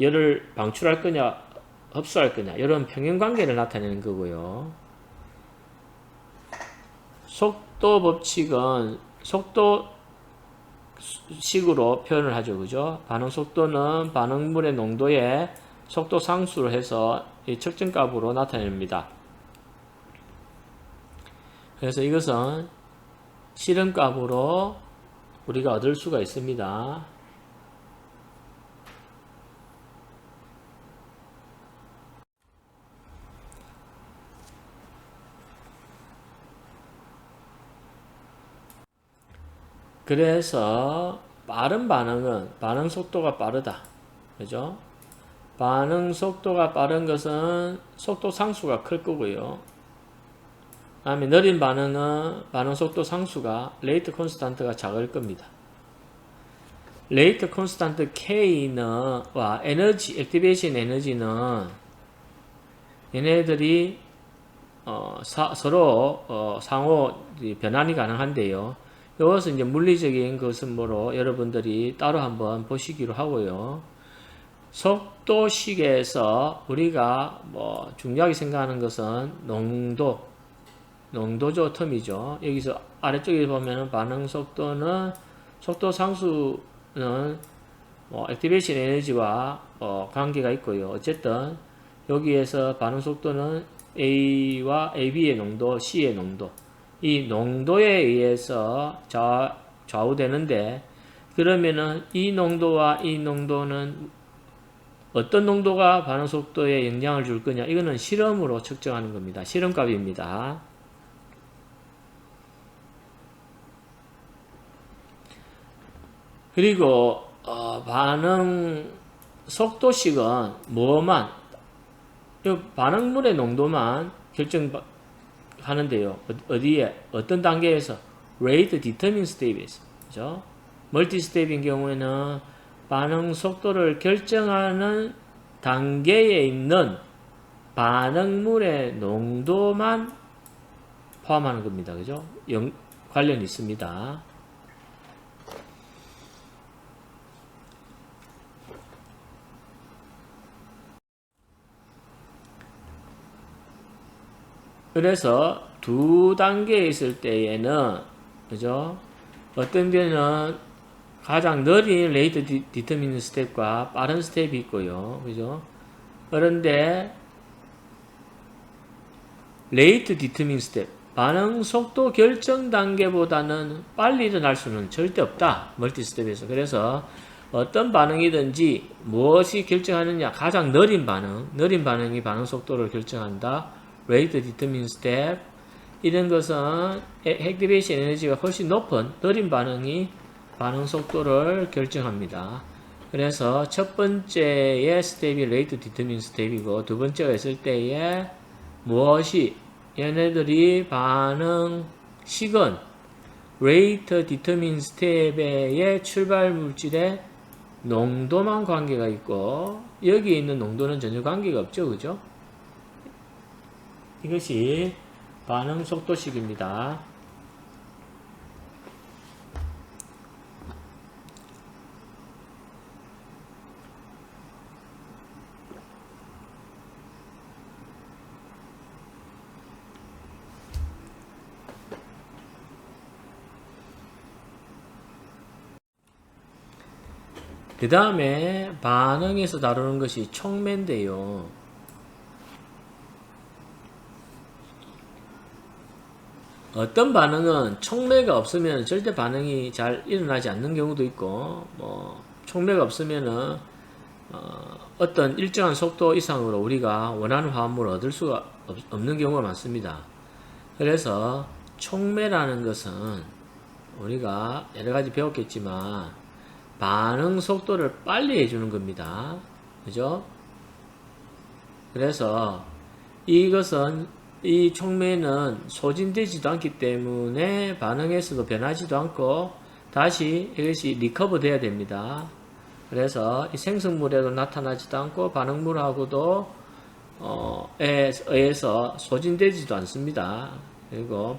열을 방출할 거냐, 흡수할 거냐, 이런 평형관계를 나타내는 거고요. 속도 법칙은 속도식으로 표현을 하죠. 그죠? 반응 속도는 반응물의 농도의 속도 상수로 해서 이 측정값으로 나타냅니다. 그래서 이것은 실험값으로 우리가 얻을 수가 있습니다. 그래서 빠른 반응은 반응 속도가 빠르다. 그죠? 반응 속도가 빠른 것은 속도 상수가 클 거고요. 다음에 느린 반응은 반응 속도 상수가 레이트 콘스탄트가 작을 겁니다. 레이트 콘스탄트 K와 에너지, 액티베이션 에너지는 얘네들이 서로 상호 변환이 가능한데요. 이것은 이제 물리적인 것은 뭐로 여러분들이 따로 한번 보시기로 하고요. 속도식에서 우리가 중요하게 생각하는 것은 농도죠, 텀이죠. 여기서 아래쪽에 보면은 반응 속도는 속도 상수는 액티베이션 에너지와 관계가 있고요. 어쨌든 여기에서 반응 속도는 A와 AB의 농도, C의 농도. 이 농도에 의해서 좌우되는데, 그러면은 이 농도와 이 농도는 어떤 농도가 반응 속도에 영향을 줄 거냐? 이거는 실험으로 측정하는 겁니다. 실험값입니다. 그리고 반응 속도식은 뭐만, 이 반응물의 농도만 결정하는데요. 어디에? 어떤 단계에서? Rate Determining Step에서. 그죠? 멀티 스텝인 경우에는 반응 속도를 결정하는 단계에 있는 반응물의 농도만 포함하는 겁니다. 그죠? 관련이 있습니다. 그래서 두 단계에 있을 때에는, 그죠? 어떤 데는 가장 느린 레이트 디터미는 스텝과 빠른 스텝이 있고요. 그죠? 그런데 레이트 디터민 스텝, 반응 속도 결정 단계보다는 빨리 일어날 수는 절대 없다. 멀티 스텝에서. 그래서 어떤 반응이든지 무엇이 결정하느냐, 가장 느린 반응이 반응 속도를 결정한다. 레이트 디터민 스텝, 이런 것은 액티베이션 에너지가 훨씬 높은 느린 반응이 반응 속도를 결정합니다. 그래서 첫 번째의 스텝이 레이트 디터민 스텝이고, 두 번째가 있을 때에 무엇이, 얘네들이 반응 식은 레이트 디터민 스텝의 출발 물질의 농도만 관계가 있고, 여기에 있는 농도는 전혀 관계가 없죠. 그죠? 이것이 반응 속도식입니다. 그 다음에 반응에서 다루는 것이 촉매인데요. 어떤 반응은 촉매가 없으면 절대 반응이 잘 일어나지 않는 경우도 있고, 촉매가 없으면은 어떤 일정한 속도 이상으로 우리가 원하는 화합물을 얻을 수가 없는 경우가 많습니다. 그래서 촉매라는 것은 우리가 여러 가지 배웠겠지만 반응 속도를 빨리 해주는 겁니다. 그죠? 그래서 이것은, 이 촉매는 소진되지도 않기 때문에 반응에서도 변하지도 않고 다시 이것이 리커버 돼야 됩니다. 그래서 이 생성물에도 나타나지도 않고 반응물하고도 의해서 소진되지도 않습니다. 그리고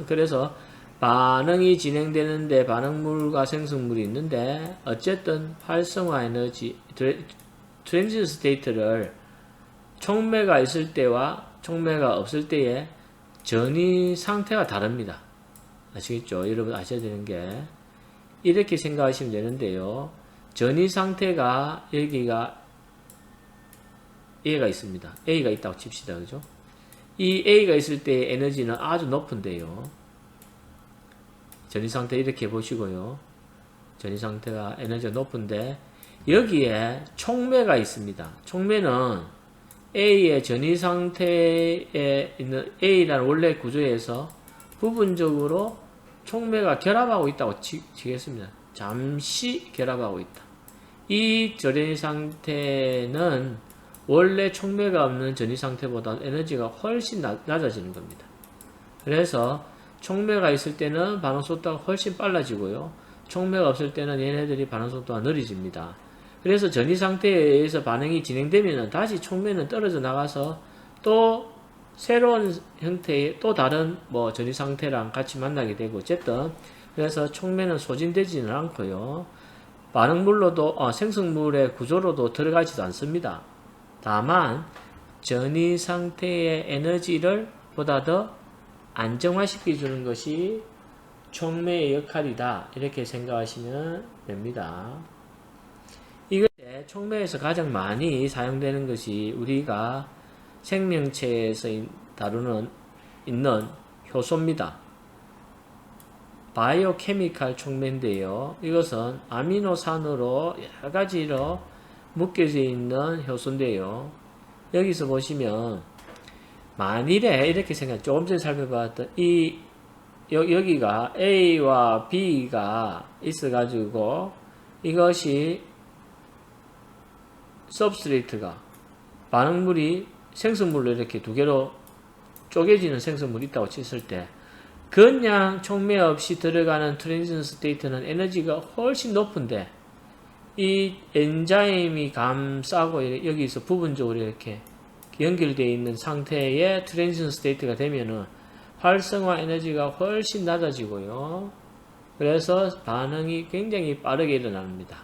그래서 반응이 진행되는데 반응물과 생성물이 있는데, 어쨌든 활성화 에너지, 트랜지션 스테이트를 촉매가 있을 때와 촉매가 없을 때의 전이 상태가 다릅니다. 아시겠죠? 여러분 아셔야 되는 게, 이렇게 생각하시면 되는데요. 전이 상태가 여기가 A가 있습니다. A가 있다고 칩시다. 그죠? 이 A가 있을 때의 에너지는 아주 높은데요. 전이 상태 이렇게 보시고요. 전이 상태가 에너지가 높은데, 여기에 촉매가 있습니다. 촉매는 A의 전이 상태에 있는 A라는 원래 구조에서 부분적으로 촉매가 결합하고 있다고 치겠습니다. 잠시 결합하고 있다. 이 전이 상태는 원래 촉매가 없는 전이 상태보다 에너지가 훨씬 낮아지는 겁니다. 그래서 촉매가 있을 때는 반응 속도가 훨씬 빨라지고요. 촉매가 없을 때는 얘네들이 반응 속도가 느려집니다. 그래서 전이 상태에 의해서 반응이 진행되면 다시 촉매는 떨어져 나가서 또 새로운 형태의 또 다른 전이 상태랑 같이 만나게 되고, 어쨌든 그래서 촉매는 소진되지는 않고요. 반응물로도 생성물의 구조로도 들어가지도 않습니다. 다만 전이 상태의 에너지를 보다 더 안정화시켜 주는 것이 촉매의 역할이다. 이렇게 생각하시면 됩니다. 이것에 촉매에서 가장 많이 사용되는 것이 우리가 생명체에서 다루는 있는 효소입니다. 바이오케미칼 촉매인데요. 이것은 아미노산으로 여러 가지로 묶여져 있는 효소인데요. 여기서 보시면 만일에 이렇게 생각, 조금 전에 살펴봤던 여기가 A와 B가 있어가지고 이것이 substrate가 반응물이 생성물로 이렇게 두 개로 쪼개지는 생성물이 있다고 쳤을 때 그냥 촉매 없이 들어가는 트랜지션 스테이트는 에너지가 훨씬 높은데 이 엔자임이 감싸고 여기서 부분적으로 이렇게 연결되어 있는 상태의 트랜지션 스테이트가 되면은 활성화 에너지가 훨씬 낮아지고요. 그래서 반응이 굉장히 빠르게 일어납니다.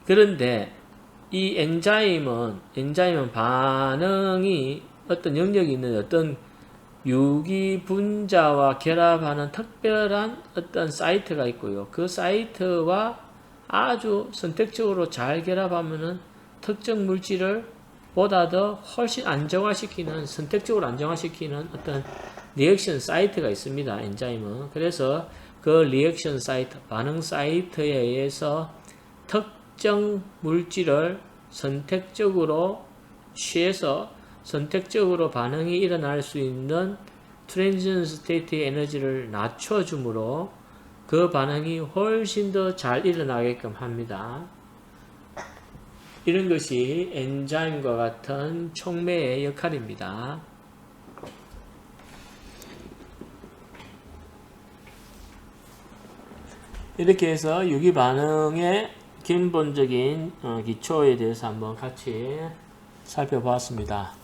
그런데 이 엔자임은 반응이 어떤 영역이 있는 어떤 유기 분자와 결합하는 특별한 어떤 사이트가 있고요. 그 사이트와 아주 선택적으로 잘 결합하면은 특정 물질을 보다 더 훨씬 안정화시키는, 선택적으로 안정화시키는 어떤 리액션 사이트가 있습니다. 엔자임은. 그래서 그 리액션 사이트, 반응 사이트에 의해서 특정 물질을 선택적으로 취해서 선택적으로 반응이 일어날 수 있는 트랜지션 스테이트의 에너지를 낮춰주므로 그 반응이 훨씬 더 잘 일어나게끔 합니다. 이런 것이 엔자임과 같은 촉매의 역할입니다. 이렇게 해서 유기반응의 기본적인 기초에 대해서 한번 같이 살펴보았습니다.